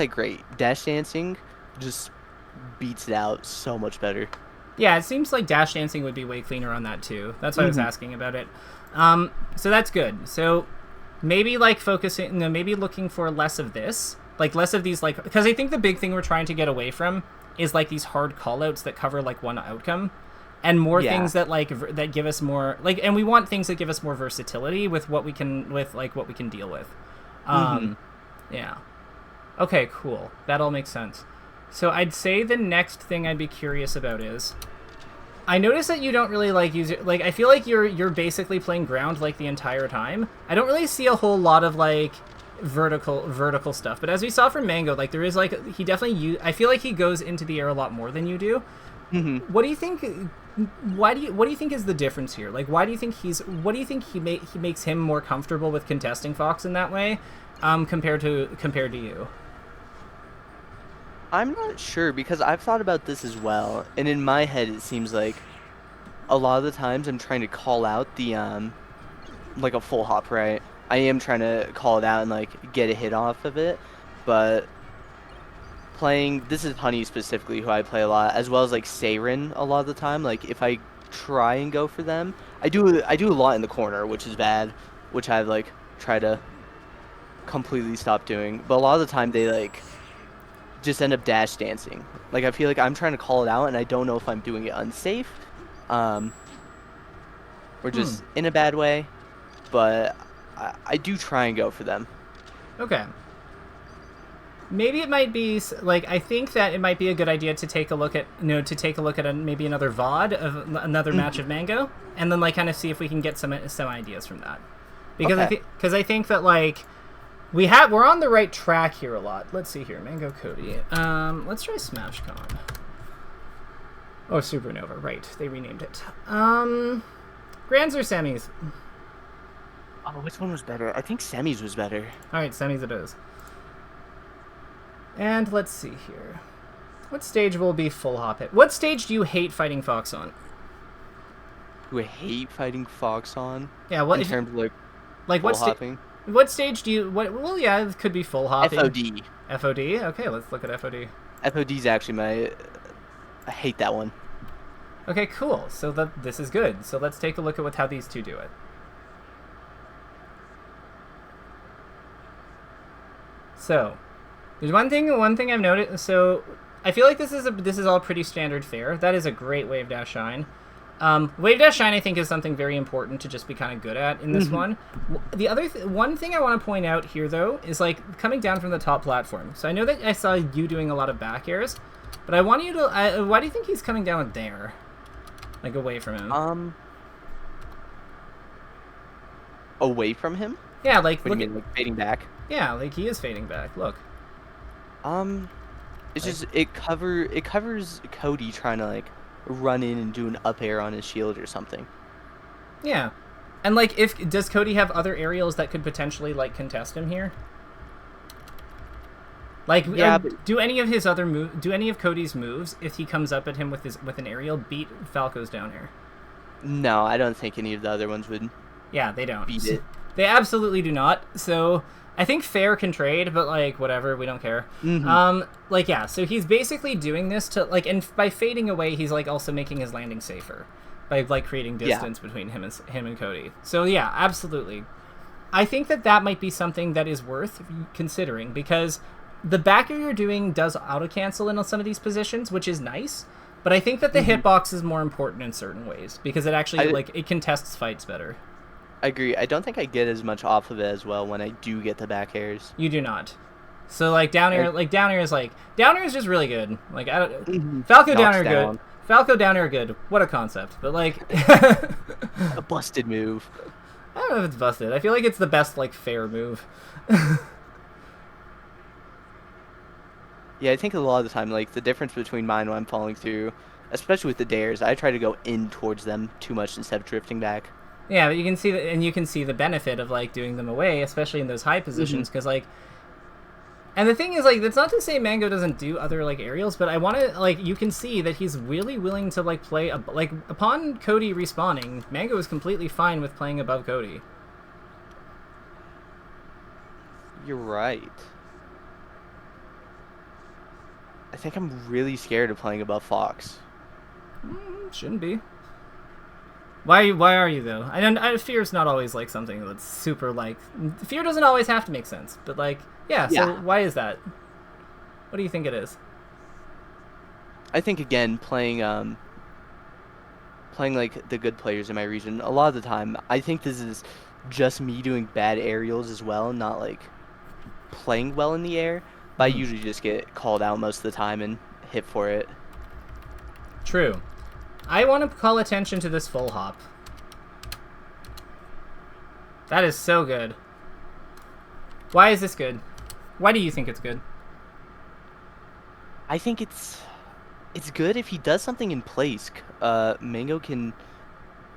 Speaker 2: great. Dash dancing just beats it out so much better.
Speaker 1: Yeah, it seems like dash dancing would be way cleaner on that too. That's why I was asking about it. So that's good. So maybe like focusing, maybe looking for less of this, like less of these, like, because I think the big thing we're trying to get away from is like these hard callouts that cover like one outcome. And more things that like that give us more like, and we want things that give us more versatility with what we can deal with. Yeah. Okay, cool. That all makes sense. So I'd say the next thing I'd be curious about is, I noticed that you don't really like use it. Like I feel like you're basically playing ground like the entire time. I don't really see a whole lot of like vertical stuff. But as we saw from Mango, like there is like he definitely I feel like he goes into the air a lot more than you do. What do you think? What do you think is the difference here? Like, why do you think he makes him more comfortable with contesting Fox in that way, compared to you?
Speaker 2: I'm not sure, because I've thought about this as well, and in my head it seems like a lot of the times I'm trying to call out the like a full hop, right? I am trying to call it out and like get a hit off of it, but this is Honey specifically, who I play a lot, as well as like Saren a lot of the time. Like if I try and go for them, I do a lot in the corner, which is bad, which I've like tried to completely stop doing. But a lot of the time they like just end up dash dancing. Like I feel like I'm trying to call it out, and I don't know if I'm doing it unsafe, or just in a bad way. But I do try and go for them.
Speaker 1: Okay. Maybe it might be like, I think that it might be a good idea to take a look at maybe another VOD of another match of Mango, and then like kind of see if we can get some ideas from that, because I think that like we're on the right track here a lot. Let's see here, Mango Cody. Let's try SmashCon. Oh, Supernova, right? They renamed it. Grands or semis?
Speaker 2: Oh, which one was better? I think semis was better.
Speaker 1: All right, semis it is. And let's see here. What stage will be full hop hit? What stage do you hate fighting Fox on?
Speaker 2: Do I hate fighting Fox on?
Speaker 1: Yeah, what
Speaker 2: in terms of
Speaker 1: like
Speaker 2: full hopping?
Speaker 1: What stage do you well yeah, it could be full hopping.
Speaker 2: FOD.
Speaker 1: FOD? Okay, let's look at FOD.
Speaker 2: FOD's actually I hate that one.
Speaker 1: Okay, cool. So this is good. So let's take a look at how these two do it. So, there's one thing I've noticed. So, I feel like this is all pretty standard fare. That is a great wave dash shine. Wave dash shine, I think, is something very important to just be kind of good at in this one. The other one thing I want to point out here, though, is like coming down from the top platform. So I know that I saw you doing a lot of back airs, but I want you to. Why do you think he's coming down there, like away from him?
Speaker 2: Away from him?
Speaker 1: Yeah, like
Speaker 2: what do you mean, like fading back?
Speaker 1: Yeah, like he is fading back. Look.
Speaker 2: It's just it covers Cody trying to like run in and do an up air on his shield or something.
Speaker 1: Yeah, and like, does Cody have other aerials that could potentially like contest him here? Like, yeah, do any of Cody's moves, if he comes up at him with an aerial, beat Falco's down air?
Speaker 2: No, I don't think any of the other ones would.
Speaker 1: Yeah, they don't
Speaker 2: beat it.
Speaker 1: They absolutely do not. So I think fair can trade, but like whatever, we don't care. Like yeah, so he's basically doing this to like, and by fading away, he's like also making his landing safer by like creating distance between him and Cody. So yeah, absolutely. I think that might be something that is worth considering, because the backer you're doing does auto cancel in some of these positions, which is nice. But I think that the hitbox is more important in certain ways, because it actually it contests fights better.
Speaker 2: I agree. I don't think I get as much off of it as well when I do get the back airs.
Speaker 1: You do not. So like down air is just really good. Like Falco down air good. Falco down air good. What a concept. But like
Speaker 2: a busted move.
Speaker 1: I don't know if it's busted. I feel like it's the best like fair move.
Speaker 2: Yeah, I think a lot of the time, like the difference between mine when I'm falling through, especially with the dares, I try to go in towards them too much instead of drifting back.
Speaker 1: Yeah, but you can see the benefit of like doing them away, especially in those high positions, because like, and the thing is like, that's not to say Mango doesn't do other like aerials, but I want to like, you can see that he's really willing to like play like upon Cody respawning, Mango is completely fine with playing above Cody.
Speaker 2: You're right. I think I'm really scared of playing above Fox.
Speaker 1: Shouldn't be. Why are you though? Fear's not always like something that's super like. Fear doesn't always have to make sense, but like, yeah. So why is that? What do you think it is?
Speaker 2: I think again playing like the good players in my region. A lot of the time, I think this is just me doing bad aerials as well, not like playing well in the air. But I usually just get called out most of the time and hit for it.
Speaker 1: True. I want to call attention to this full hop. That is so good. Why is this good? Why do you think it's good?
Speaker 2: I think it's good if he does something in place. Mango can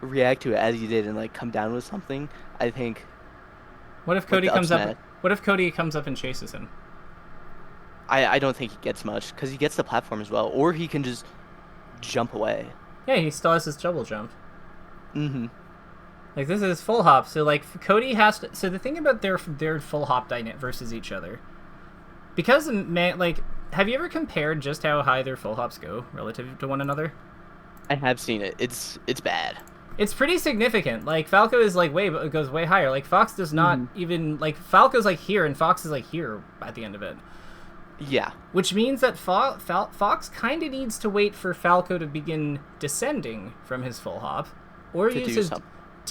Speaker 2: react to it as he did and like come down with something. I think.
Speaker 1: What if Cody comes up? What if Cody comes up and chases him?
Speaker 2: I don't think he gets much, because he gets the platform as well, or he can just jump away.
Speaker 1: Yeah, he still has his double jump. Like, this is full hop, so like Cody has to. So the thing about their full hop dynamic versus each other because man, like, have you ever compared just how high their full hops go relative to one another?
Speaker 2: I have seen it. It's bad.
Speaker 1: It's pretty significant. Like Falco is like goes way higher. Like Fox does not even like Falco's like here and Fox is like here at the end of it.
Speaker 2: Yeah.
Speaker 1: Which means that Fox kind of needs to wait for Falco to begin descending from his full hop, or to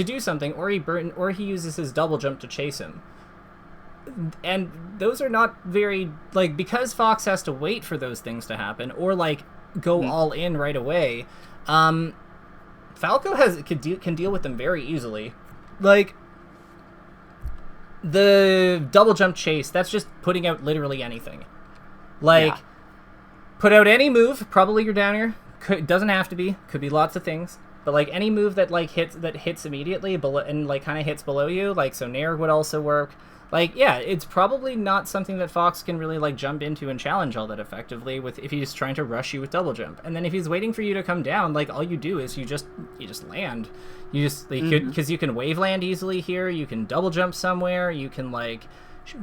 Speaker 1: do something, or he uses his double jump to chase him. And those are not very like because Fox has to wait for those things to happen, or like go all in right away. Falco can deal with them very easily. Like the double jump chase, that's just putting out literally anything. Like, put out any move. Probably your downer. Doesn't have to be. Could be lots of things. But like any move that like hits immediately below and like kind of hits below you. Like so, Nair would also work. Like yeah, it's probably not something that Fox can really like jump into and challenge all that effectively with if he's trying to rush you with double jump. And then if he's waiting for you to come down, like all you do is you just land. You just because you can wave land easily here. You can double jump somewhere. You can like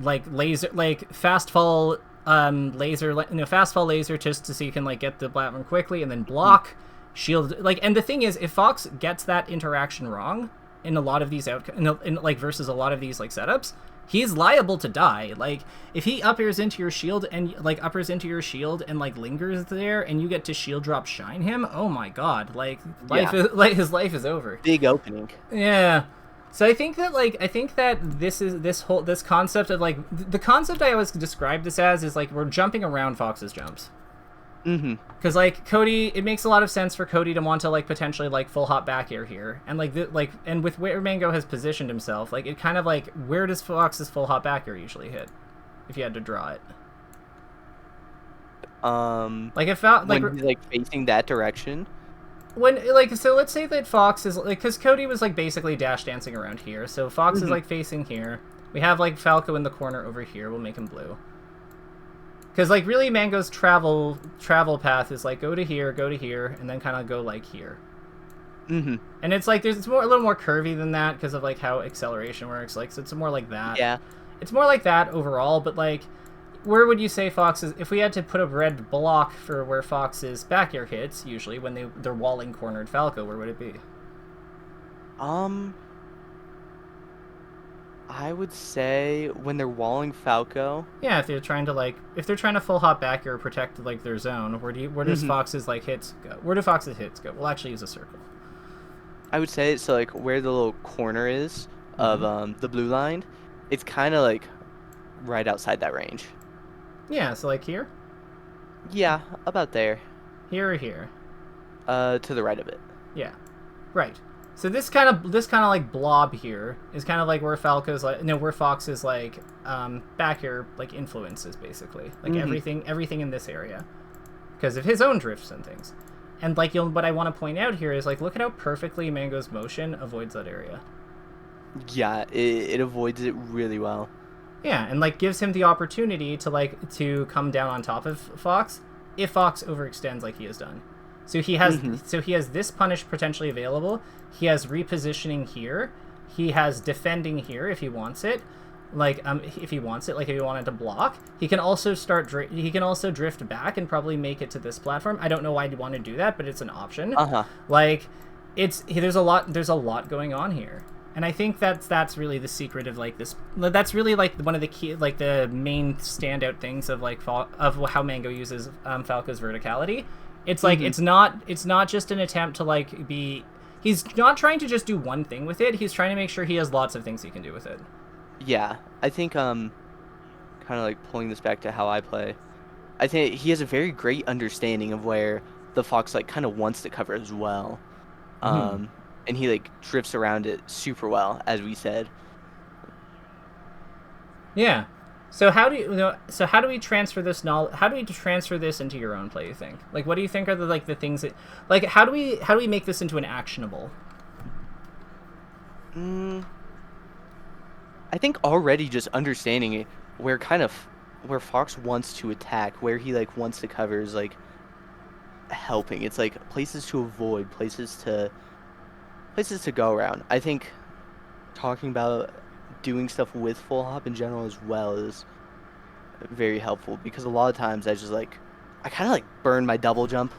Speaker 1: laser fast fall. Fast fall laser just to so you can like get the platform quickly and then block shield and the thing is if Fox gets that interaction wrong in a lot of these versus a lot of these like setups, he's liable to die. Like if he uppers into your shield and like lingers there and you get to shield drop shine him, oh my god, his life is over.
Speaker 2: Big opening.
Speaker 1: Yeah. So I think that this concept of like the concept I always describe this as is like we're jumping around Fox's jumps. Because like Cody, it makes a lot of sense for Cody to want to like potentially like full hop back air here, and and with where Mango has positioned himself, like it kind of like where does Fox's full hop back air usually hit, if you had to draw it? Like if
Speaker 2: when he's like facing that direction.
Speaker 1: So let's say that Fox is like because Cody was like basically dash dancing around here, so Fox is like facing here. We have like Falco in the corner over here. We'll make him blue. Because like really Mango's travel path is like go to here, and then kind of go like here. And it's like it's a little more curvy than that because of like how acceleration works. Like so it's more like that.
Speaker 2: Yeah.
Speaker 1: It's more like that overall, but like. Where would you say Fox is... If we had to put a red block for where Fox's back air hits, usually, when they're walling cornered Falco, where would it be?
Speaker 2: I would say when they're walling Falco...
Speaker 1: Yeah, if they're trying to full hop back or protect, like, their zone, where does Fox's, like, hits go? Where do Fox's hits go? We'll actually use a circle.
Speaker 2: I would say, so, like, where the little corner is of the blue line, it's kind of, like, right outside that range.
Speaker 1: Yeah, so like here?
Speaker 2: Yeah, about there.
Speaker 1: Here or here?
Speaker 2: To the right of it.
Speaker 1: Yeah. Right. So this kind of like blob here is kind of like where Falco's like where Fox's like back here like influences basically. Like everything in this area. Because of his own drifts and things. And like what I want to point out here is like look at how perfectly Mango's motion avoids that area.
Speaker 2: Yeah, it avoids it really well.
Speaker 1: Yeah, and like gives him the opportunity to come down on top of Fox if Fox overextends like he has done. So he has this punish potentially available. He has repositioning here. He has defending here if he wants it. If he wanted to block, he can also drift back and probably make it to this platform. I don't know why you'd want to do that, but it's an option. There's a lot going on here. And I think that's really the secret of like this. That's really like one of the key, like the main standout things of like of how Mango uses Falco's verticality. It's like it's not just an attempt to like be. He's not trying to just do one thing with it. He's trying to make sure he has lots of things he can do with it.
Speaker 2: Yeah, I think kind of like pulling this back to how I play. I think he has a very great understanding of where the Fox like kind of wants to cover as well. And he like drifts around it super well, as we said. Yeah.
Speaker 1: So how do we transfer this knowledge? How do we transfer this into your own play? You think? Like, what do you think are the things that like how do we make this into an actionable?
Speaker 2: I think already just understanding it, where Fox wants to attack, where he like wants to cover is like helping. It's like places to avoid, places to go around. I think talking about doing stuff with full hop in general as well is very helpful because a lot of times I kind of like burn my double jump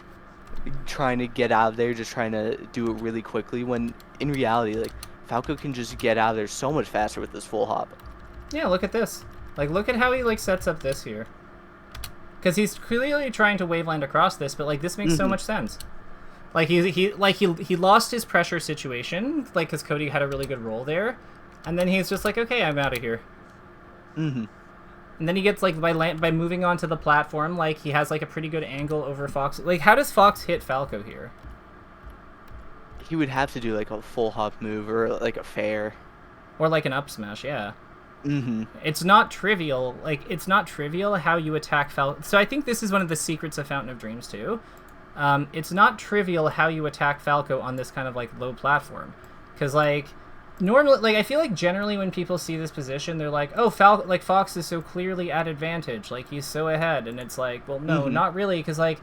Speaker 2: trying to get out of there, just trying to do it really quickly when in reality, like, Falco can just get out of there so much faster with this full hop.
Speaker 1: Yeah, look at this. Like, look at how he, like, sets up this here. Because he's clearly trying to waveland across this, but, like, this makes so much sense. Like, he lost his pressure situation, like, because Cody had a really good roll there. And then he's just like, okay, I'm out of here. And then he gets, like, by moving onto the platform, like, he has, like, a pretty good angle over Fox. Like, how does Fox hit Falco here?
Speaker 2: He would have to do, like, a full hop move or, like, a fair.
Speaker 1: Or, like, an up smash, yeah. It's not trivial. Like, it's not trivial how you attack Falco. So I think this is one of the secrets of Fountain of Dreams, too. It's not trivial how you attack Falco on this kind of, like, low platform. Because, like, normally, like, I feel like generally when people see this position, they're like, oh, Fox is so clearly at advantage. Like, he's so ahead. And it's like, well, no, not really. Because, like,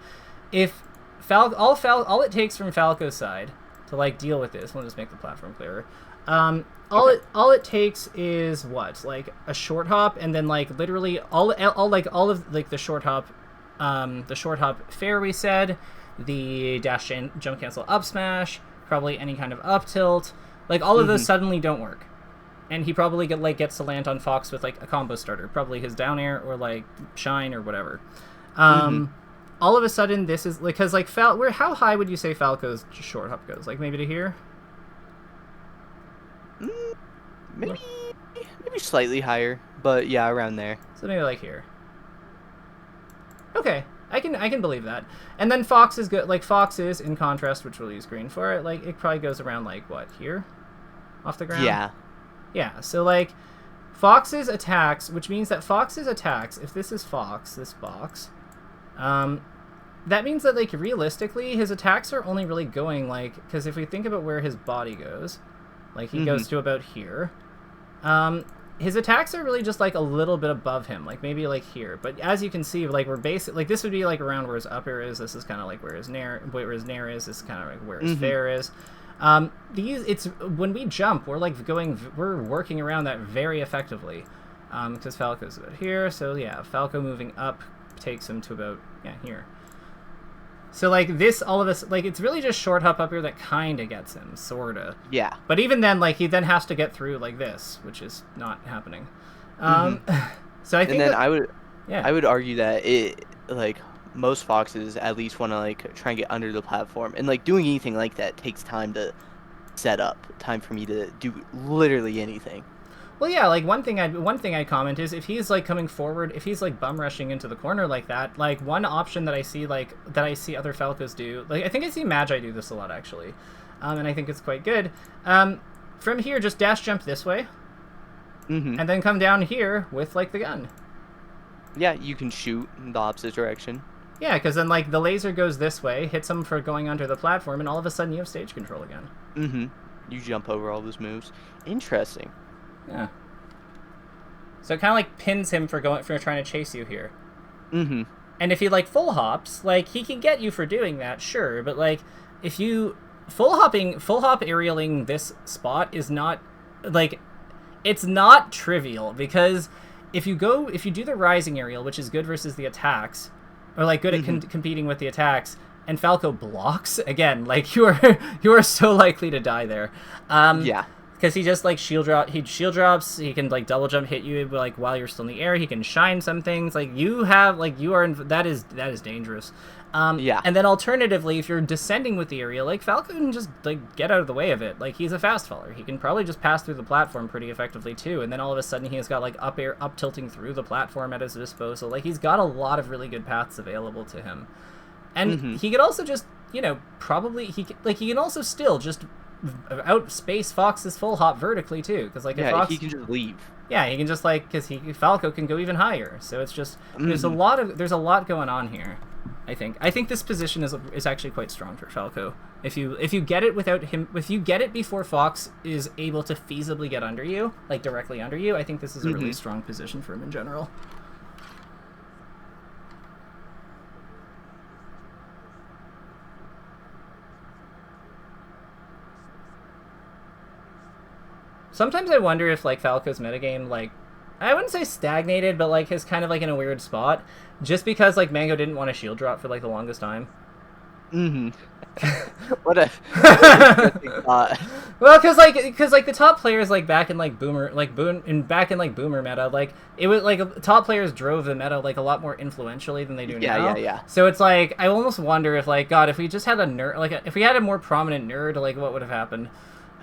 Speaker 1: if all it takes from Falco's side to, like, deal with this, we'll just make the platform clearer. All it takes is what, like, a short hop, and then, like, literally all of like the short hop fair we said, the dash jump cancel up smash, probably any kind of up tilt, like, all of those suddenly don't work, and he probably gets to land on Fox with, like, a combo starter, probably his down air or, like, shine or whatever. All of a sudden this is like, because, like, how high would you say Falco's short hop goes? Like, maybe to here?
Speaker 2: Maybe slightly higher, but yeah, around there.
Speaker 1: So maybe like here. Okay, I can believe that. And then Fox is good. Like, Fox is, in contrast, which we'll use green for it. Like, it probably goes around, like, what, here, off the ground.
Speaker 2: Yeah.
Speaker 1: Yeah. So, like, Fox's attacks, which means that Fox's attacks, if this is Fox, this box, that means that, like, realistically, his attacks are only really going, like, because if we think about where his body goes, like, he goes to about here. His attacks are really just, like, a little bit above him, like, maybe, like, here. But as you can see, like, we're basically, like, this would be, like, around where his up air is. This is kind of, like, where his nair is. This is kind of, like, where his fair is. When we jump, we're, like, we're working around that very effectively. Because Falco's about here. So, yeah, Falco moving up takes him to about, yeah, here. So, like, this, all of this, like, it's really just short hop up here that kind of gets him, sort of.
Speaker 2: Yeah.
Speaker 1: But even then, like, he then has to get through, like, this, which is not happening. So I think
Speaker 2: I would argue that like, most Foxes at least want to, like, try and get under the platform. And, like, doing anything like that takes time to set up, time for me to do literally anything.
Speaker 1: Well, yeah, like, one thing I'd comment is if he's, like, coming forward, if he's, like, bum rushing into the corner like that, like, one option that I see other Falcos do, like, I think I see Magi do this a lot, actually, and I think it's quite good. From here, just dash jump this way, and then come down here with, like, the gun.
Speaker 2: Yeah, you can shoot in the opposite direction.
Speaker 1: Yeah, because then, like, the laser goes this way, hits him for going under the platform, and all of a sudden you have stage control again.
Speaker 2: You jump over all those moves. Interesting.
Speaker 1: Yeah. So it kind of, like, pins him for trying to chase you here. And if he, like, full hops, like, he can get you for doing that, sure. But, like, if you full hop aerialing this spot is not, like, it's not trivial, because if you do the rising aerial, which is good versus the attacks, or, like, good at competing with the attacks, and Falco blocks again, like, you are so likely to die there.
Speaker 2: Yeah.
Speaker 1: Because he just, like, shield drops, he can, like, double jump hit you, like, while you're still in the air, he can shine some things, like, that is dangerous.
Speaker 2: Yeah.
Speaker 1: And then alternatively, if you're descending with the aerial, like, Falco can just, like, get out of the way of it. Like, he's a fast faller. He can probably just pass through the platform pretty effectively, too, and then all of a sudden he's got, like, up tilting through the platform at his disposal. Like, he's got a lot of really good paths available to him. And he could also just, you know, he can also still just outspace Fox's full hop vertically too, because, like, if Fox,
Speaker 2: he can just leave.
Speaker 1: Yeah, he can just, like, because Falco can go even higher. So it's just there's a lot going on here. I think this position is actually quite strong for Falco. If you get it without him, if you get it before Fox is able to feasibly get under you, like directly under you, I think this is a really strong position for him in general. Sometimes I wonder if, like, Falco's metagame, like, I wouldn't say stagnated, but like is kind of like in a weird spot, just because like Mango didn't want a shield drop for like the longest time.
Speaker 2: Mm-hmm. What a interesting thought.
Speaker 1: Well, cause like the top players like back in like boomer meta, like it was like top players drove the meta like a lot more influentially than they do now.
Speaker 2: Yeah.
Speaker 1: So it's like I almost wonder if like God, if we just had a nerd, like if we had a more prominent nerd, like what would have happened?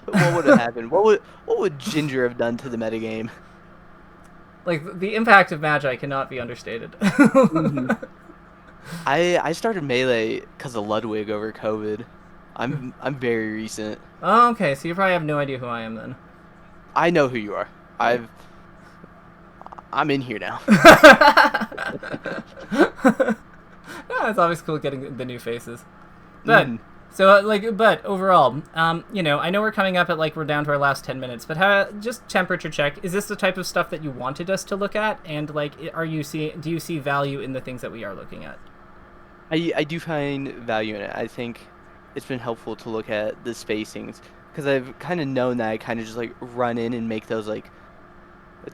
Speaker 2: What would have happened? What would Ginger have done to the metagame?
Speaker 1: Like the impact of Magi cannot be understated.
Speaker 2: Mm-hmm. I started Melee because of Ludwig over COVID. I'm very recent.
Speaker 1: Oh, okay, so you probably have no idea who I am then.
Speaker 2: I know who you are. I'm in here now.
Speaker 1: No, it's always cool getting the new faces. But but overall, you know, I know we're coming up at like we're down to our last 10 minutes, but just temperature check. Is this the type of stuff that you wanted us to look at? And like, do you see value in the things that we are looking at?
Speaker 2: I do find value in it. I think it's been helpful to look at the spacings because I've kind of known that I kind of just like run in and make those like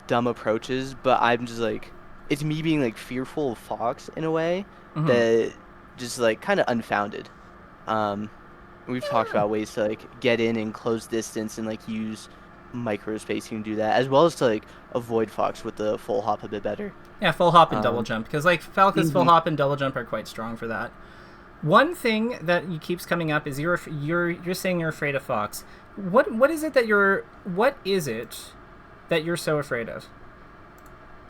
Speaker 2: dumb approaches, but I'm just like, it's me being like fearful of Fox in a way that just like kind of unfounded. We've talked about ways to like get in and close distance and like use micro spacing to do that, as well as to like avoid Fox with the full hop a bit better.
Speaker 1: Yeah, full hop and double jump, because like Falco's full hop and double jump are quite strong for that. One thing that keeps coming up is you're saying you're afraid of Fox. What is it that you're so afraid of?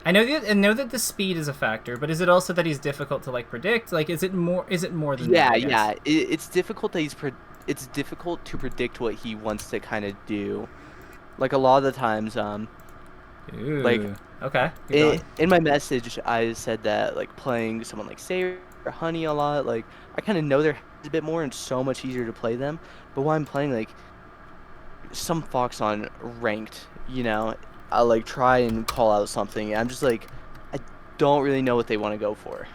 Speaker 1: I know that the speed is a factor, but is it also that he's difficult to like predict? Like, is it more than that?
Speaker 2: Yeah. It's difficult that it's difficult to predict what he wants to kind of do. Like a lot of the times,
Speaker 1: Ooh,
Speaker 2: like
Speaker 1: okay.
Speaker 2: In my message, I said that like playing someone like Sayer or Honey a lot, like I kind of know their heads a bit more and so much easier to play them. But while I'm playing like some Fox on ranked, you know, I'll like try and call out something. I'm just like, I don't really know what they want to go for.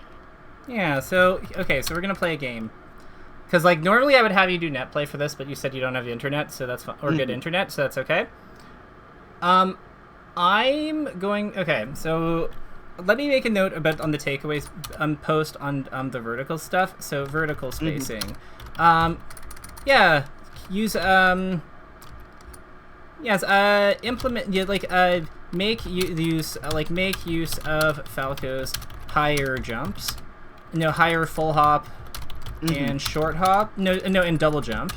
Speaker 1: Yeah. So okay. So we're gonna play a game. Because like normally I would have you do net play for this, but you said you don't have the internet, so that's fine, or good internet, so that's okay. I'm going. Okay, so let me make a note about on the takeaways post on the vertical stuff. So vertical spacing. Yeah. Use yes. Implement. Yeah. Like make use of Falco's higher jumps. No, higher full hop. And short hop, and double jump,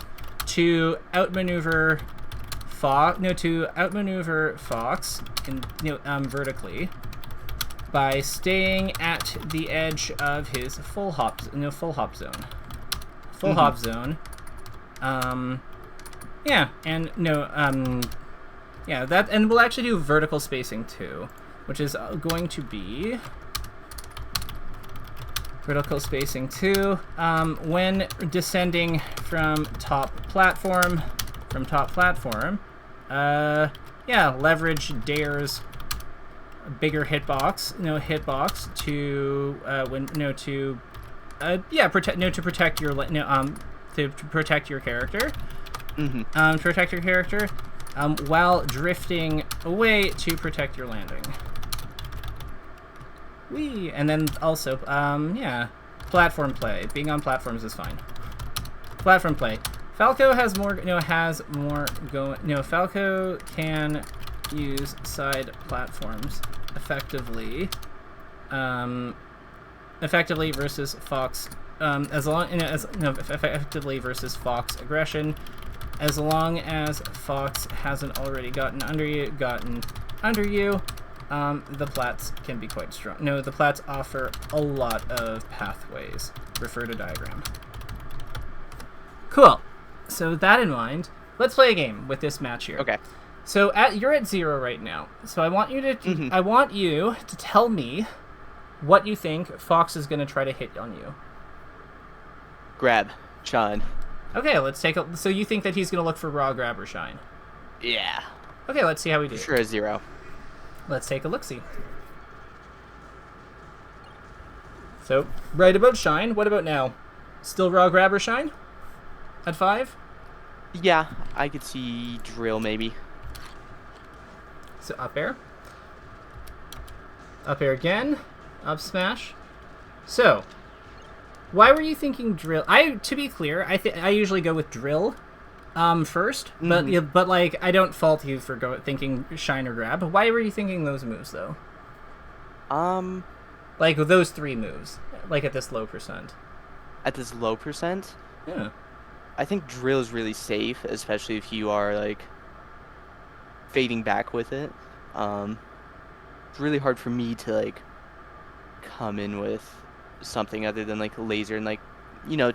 Speaker 1: to outmaneuver Fox, in vertically, by staying at the edge of his full hop zone. Hop zone. Yeah, and yeah, that, and we'll actually do vertical spacing too, which is going to be. Vertical spacing 2. When descending from top platform, yeah, leverage Dare's bigger hitbox, to protect your character. To protect your character, while drifting away to protect your landing. And then also, platform play. Being on platforms is fine. Platform play. Falco has more. Falco can use side platforms effectively. Effectively versus Fox. Effectively versus Fox aggression. As long as Fox hasn't already gotten under you. The plats can be quite strong. No, the plats offer a lot of pathways. Refer to diagram. Cool. So with that in mind, let's play a game with this match here.
Speaker 2: Okay.
Speaker 1: So you're at 0 right now. So I want you to tell me what you think Fox is going to try to hit on you.
Speaker 2: Grab, shine.
Speaker 1: Okay, let's take a. So you think that he's going to look for raw, grab, or shine?
Speaker 2: Yeah.
Speaker 1: Okay, let's see how we do.
Speaker 2: Sure, a 0.
Speaker 1: Let's take a look-see. So, right about shine. What about now? Still raw, grab, or shine? At 5?
Speaker 2: Yeah, I could see drill maybe.
Speaker 1: So up air. Up air again. Up smash. So, why were you thinking drill? To be clear, I usually go with drill first, but like I don't fault you for thinking shine or grab. Why were you thinking those moves though? Like those 3 moves, like at this low percent.
Speaker 2: At this low percent?
Speaker 1: Yeah.
Speaker 2: I think drill is really safe, especially if you are like fading back with it. It's really hard for me to like come in with something other than like laser and like,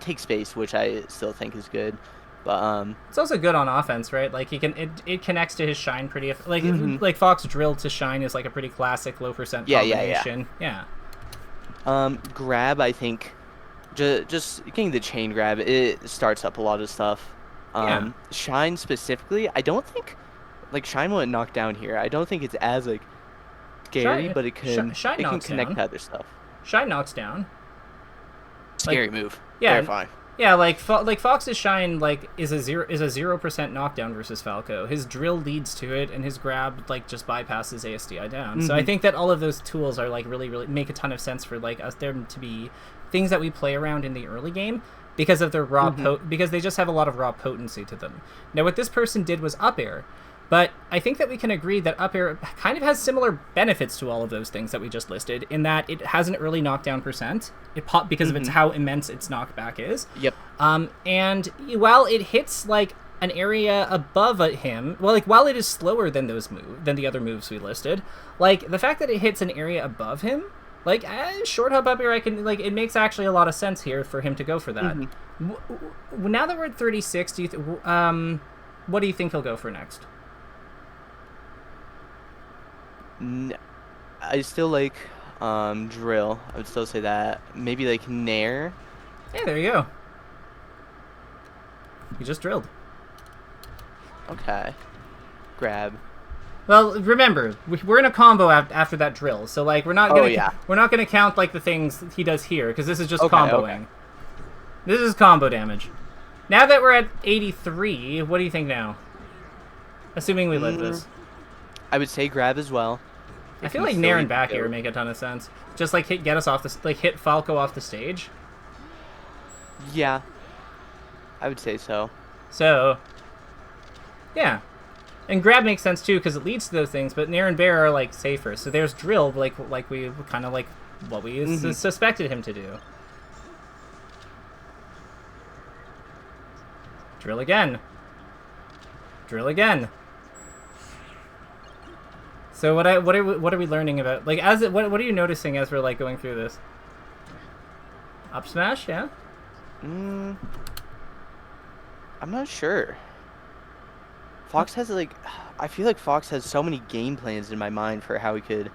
Speaker 2: take space, which I still think is good. But
Speaker 1: it's also good on offense, right? Like it connects to his shine pretty like Fox drill to shine is like a pretty classic low percent combination. Yeah.
Speaker 2: Grab, I think, just getting the chain grab, it starts up a lot of stuff. Shine specifically, I don't think like shine won't knock down here. I don't think it's as like scary, but it can connect to other stuff.
Speaker 1: Shine knocks down.
Speaker 2: Scary move.
Speaker 1: Yeah.
Speaker 2: Terrifying.
Speaker 1: Yeah, like Fox's shine is a 0% knockdown versus Falco. His drill leads to it, and his grab like just bypasses ASDI down. So I think that all of those tools are like really make a ton of sense for like us there to be things that we play around in the early game because of their raw because they just have a lot of raw potency to them. Now what this person did was up air. But I think that we can agree that up air kind of has similar benefits to all of those things that we just listed, in that it has an early knockdown percent, because of how immense its knockback is.
Speaker 2: Yep.
Speaker 1: And while it hits like an area above him, well, like while it is slower than than the other moves we listed, like the fact that it hits an area above him, like short hop up air, it makes actually a lot of sense here for him to go for that. Now that we're at 36, what do you think he'll go for next?
Speaker 2: I still like drill. I would still say that. Maybe like nair.
Speaker 1: Yeah, there you go. You just drilled.
Speaker 2: Okay. Grab.
Speaker 1: Well, remember, we're in a combo after that drill, so like we're not gonna count like the things he does here because this is just comboing. Okay. This is combo damage. Now that we're at 83, what do you think now? Assuming we live this.
Speaker 2: I would say grab as well.
Speaker 1: I feel like nair and back air make a ton of sense. Just like get us off hit Falco off the stage.
Speaker 2: Yeah. I would say so.
Speaker 1: So, yeah. And grab makes sense too because it leads to those things, but nair and bear are like safer. So there's drill like we kind of like what we suspected him to do. Drill again. Drill again. So what are we learning about? Like what are you noticing as we're like going through this? Up smash, yeah.
Speaker 2: I'm not sure. Fox has like, I feel like Fox has so many game plans in my mind for how he could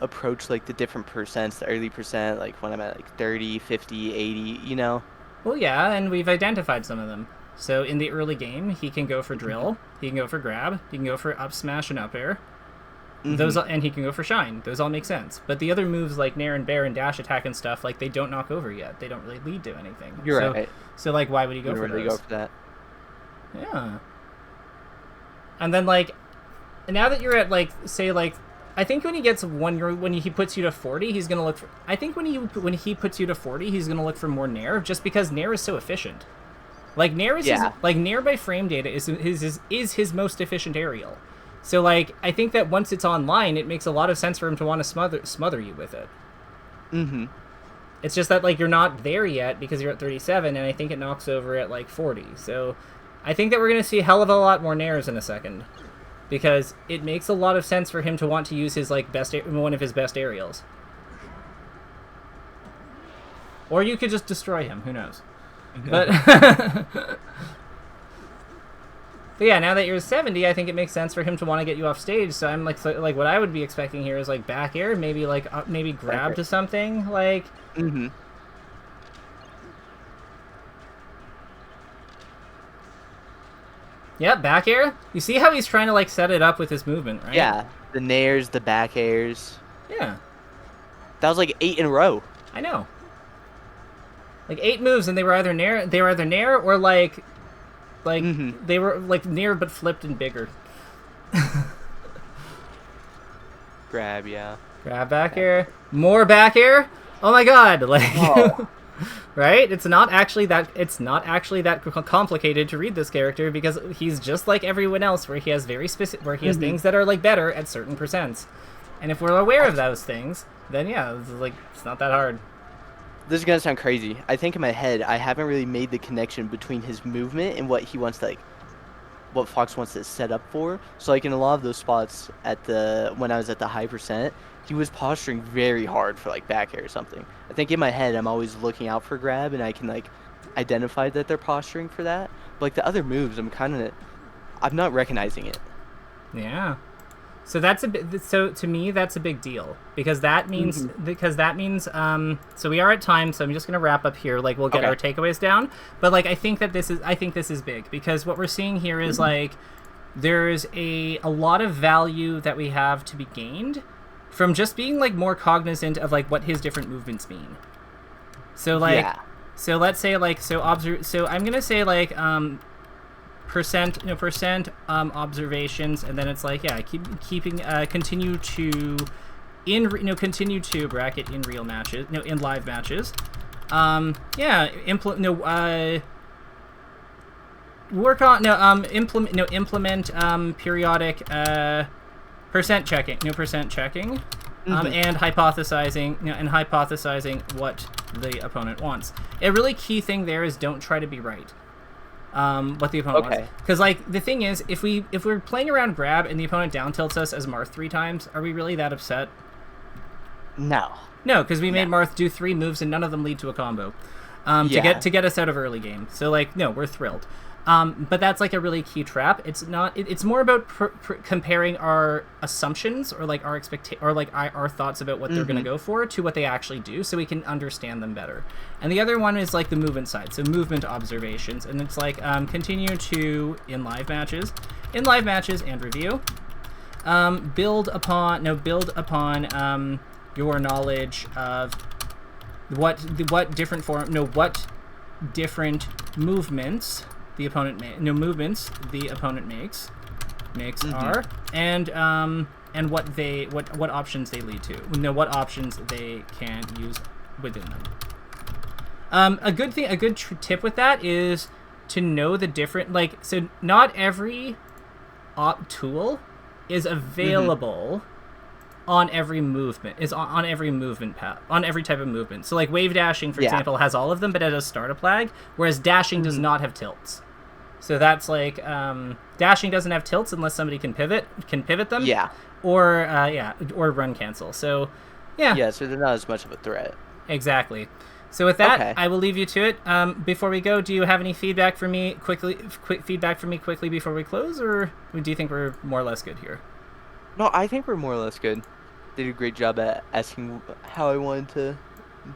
Speaker 2: approach like the different percents, the early percent, like when I'm at like 30, 50, 80, you know.
Speaker 1: Well, yeah, and we've identified some of them. So in the early game, he can go for drill, he can go for grab, he can go for up smash and up air. And he can go for shine. Those all make sense. But the other moves like nair and bear and dash attack and stuff, like they don't knock over yet. They don't really lead to anything.
Speaker 2: You're right.
Speaker 1: So like, why would he go for those?
Speaker 2: Go for that.
Speaker 1: Yeah. And then like, now that you're at like, say like, I think when he gets when he puts you to 40, he's gonna look for. I think when he puts you to 40, he's gonna look for more nair, just because nair is so efficient. Like nair is nair by frame data is his most efficient aerial. So, like, I think that once it's online, it makes a lot of sense for him to want to smother you with it. It's just that, like, you're not there yet because you're at 37, and I think it knocks over at, like, 40. So, I think that we're going to see a hell of a lot more nairs in a second. Because it makes a lot of sense for him to want to use his, like, one of his best aerials. Or you could just destroy him. Who knows? But... But yeah, now that you're 70, I think it makes sense for him to want to get you off stage. So I'm like what I would be expecting here is like back air, maybe like maybe grab to something like. Yeah, back air. You see how he's trying to like set it up with his movement, right?
Speaker 2: Yeah, the nairs, the back airs.
Speaker 1: Yeah.
Speaker 2: That was like 8 in a row.
Speaker 1: I know. Like 8 moves, and they were either nair or like. They were, like, near but flipped and bigger.
Speaker 2: Grab, yeah.
Speaker 1: Grab back air. More back air. Oh my god! Like,
Speaker 2: Oh.
Speaker 1: right? It's not actually that complicated to read this character because he's just like everyone else, where he has very specific, where he has things that are like better at certain percents. And if we're aware of those things, then yeah, it's not that hard.
Speaker 2: This is gonna sound crazy. I think in my head, I haven't really made the connection between his movement and what he wants to, like, what Fox wants to set up for. So, like, in a lot of those spots when I was at the high percent, he was posturing very hard for, like, back air or something. I think in my head, I'm always looking out for grab, and I can, like, identify that they're posturing for that. But, like, the other moves, I'm not recognizing it.
Speaker 1: Yeah. So to me that's a big deal because that means so we are at time, so I'm just going to wrap up here, like we'll get our takeaways down, but like I think this is big because what we're seeing here is like there's a lot of value that we have to be gained from just being like more cognizant of like what his different movements mean. So like so let's say like so I'm going to say like percent observations, and then it's like continue to bracket in real matches, in live matches, implement periodic percent checking, and hypothesizing what the opponent wants. A really key thing there is don't try to be right. What the opponent wants. Because, like, the thing is, if we're playing around grab and the opponent down tilts us as Marth 3 times, are we really that upset?
Speaker 2: No.
Speaker 1: No, because we made Marth do 3 moves and none of them lead to a combo. To get us out of early game. So, like, no, we're thrilled. But that's like a really key trap. It's not. It's more about comparing our assumptions or like our our thoughts about what they're going to go for to what they actually do, so we can understand them better. And the other one is like the movement side, so movement observations, and it's like continue to in live matches and review. Build upon your knowledge of what different movements the opponent makes are, and what options they lead to. What options they can use within them. A good tip with that is to know the different, like, so not every op tool is available on every movement, on every movement path, on every type of movement. So like wave dashing, for example, has all of them, but it has startup lag, whereas dashing does not have tilts. So that's like dashing doesn't have tilts unless somebody can pivot them. Yeah. Or run cancel. So yeah, so they're not as much of a threat. Exactly. So with that, I will leave you to it. Before we go, do you have any feedback for me quickly before we close, or do you think we're more or less good here? No, I think we're more or less good. They did a great job at asking how I wanted to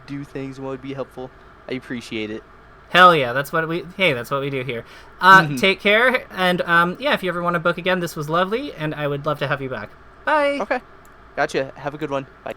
Speaker 1: do things and what would be helpful. I appreciate it. Hell yeah, that's what we do here. Take care, and if you ever want to book again, this was lovely, and I would love to have you back. Bye. Okay. Gotcha. Have a good one. Bye.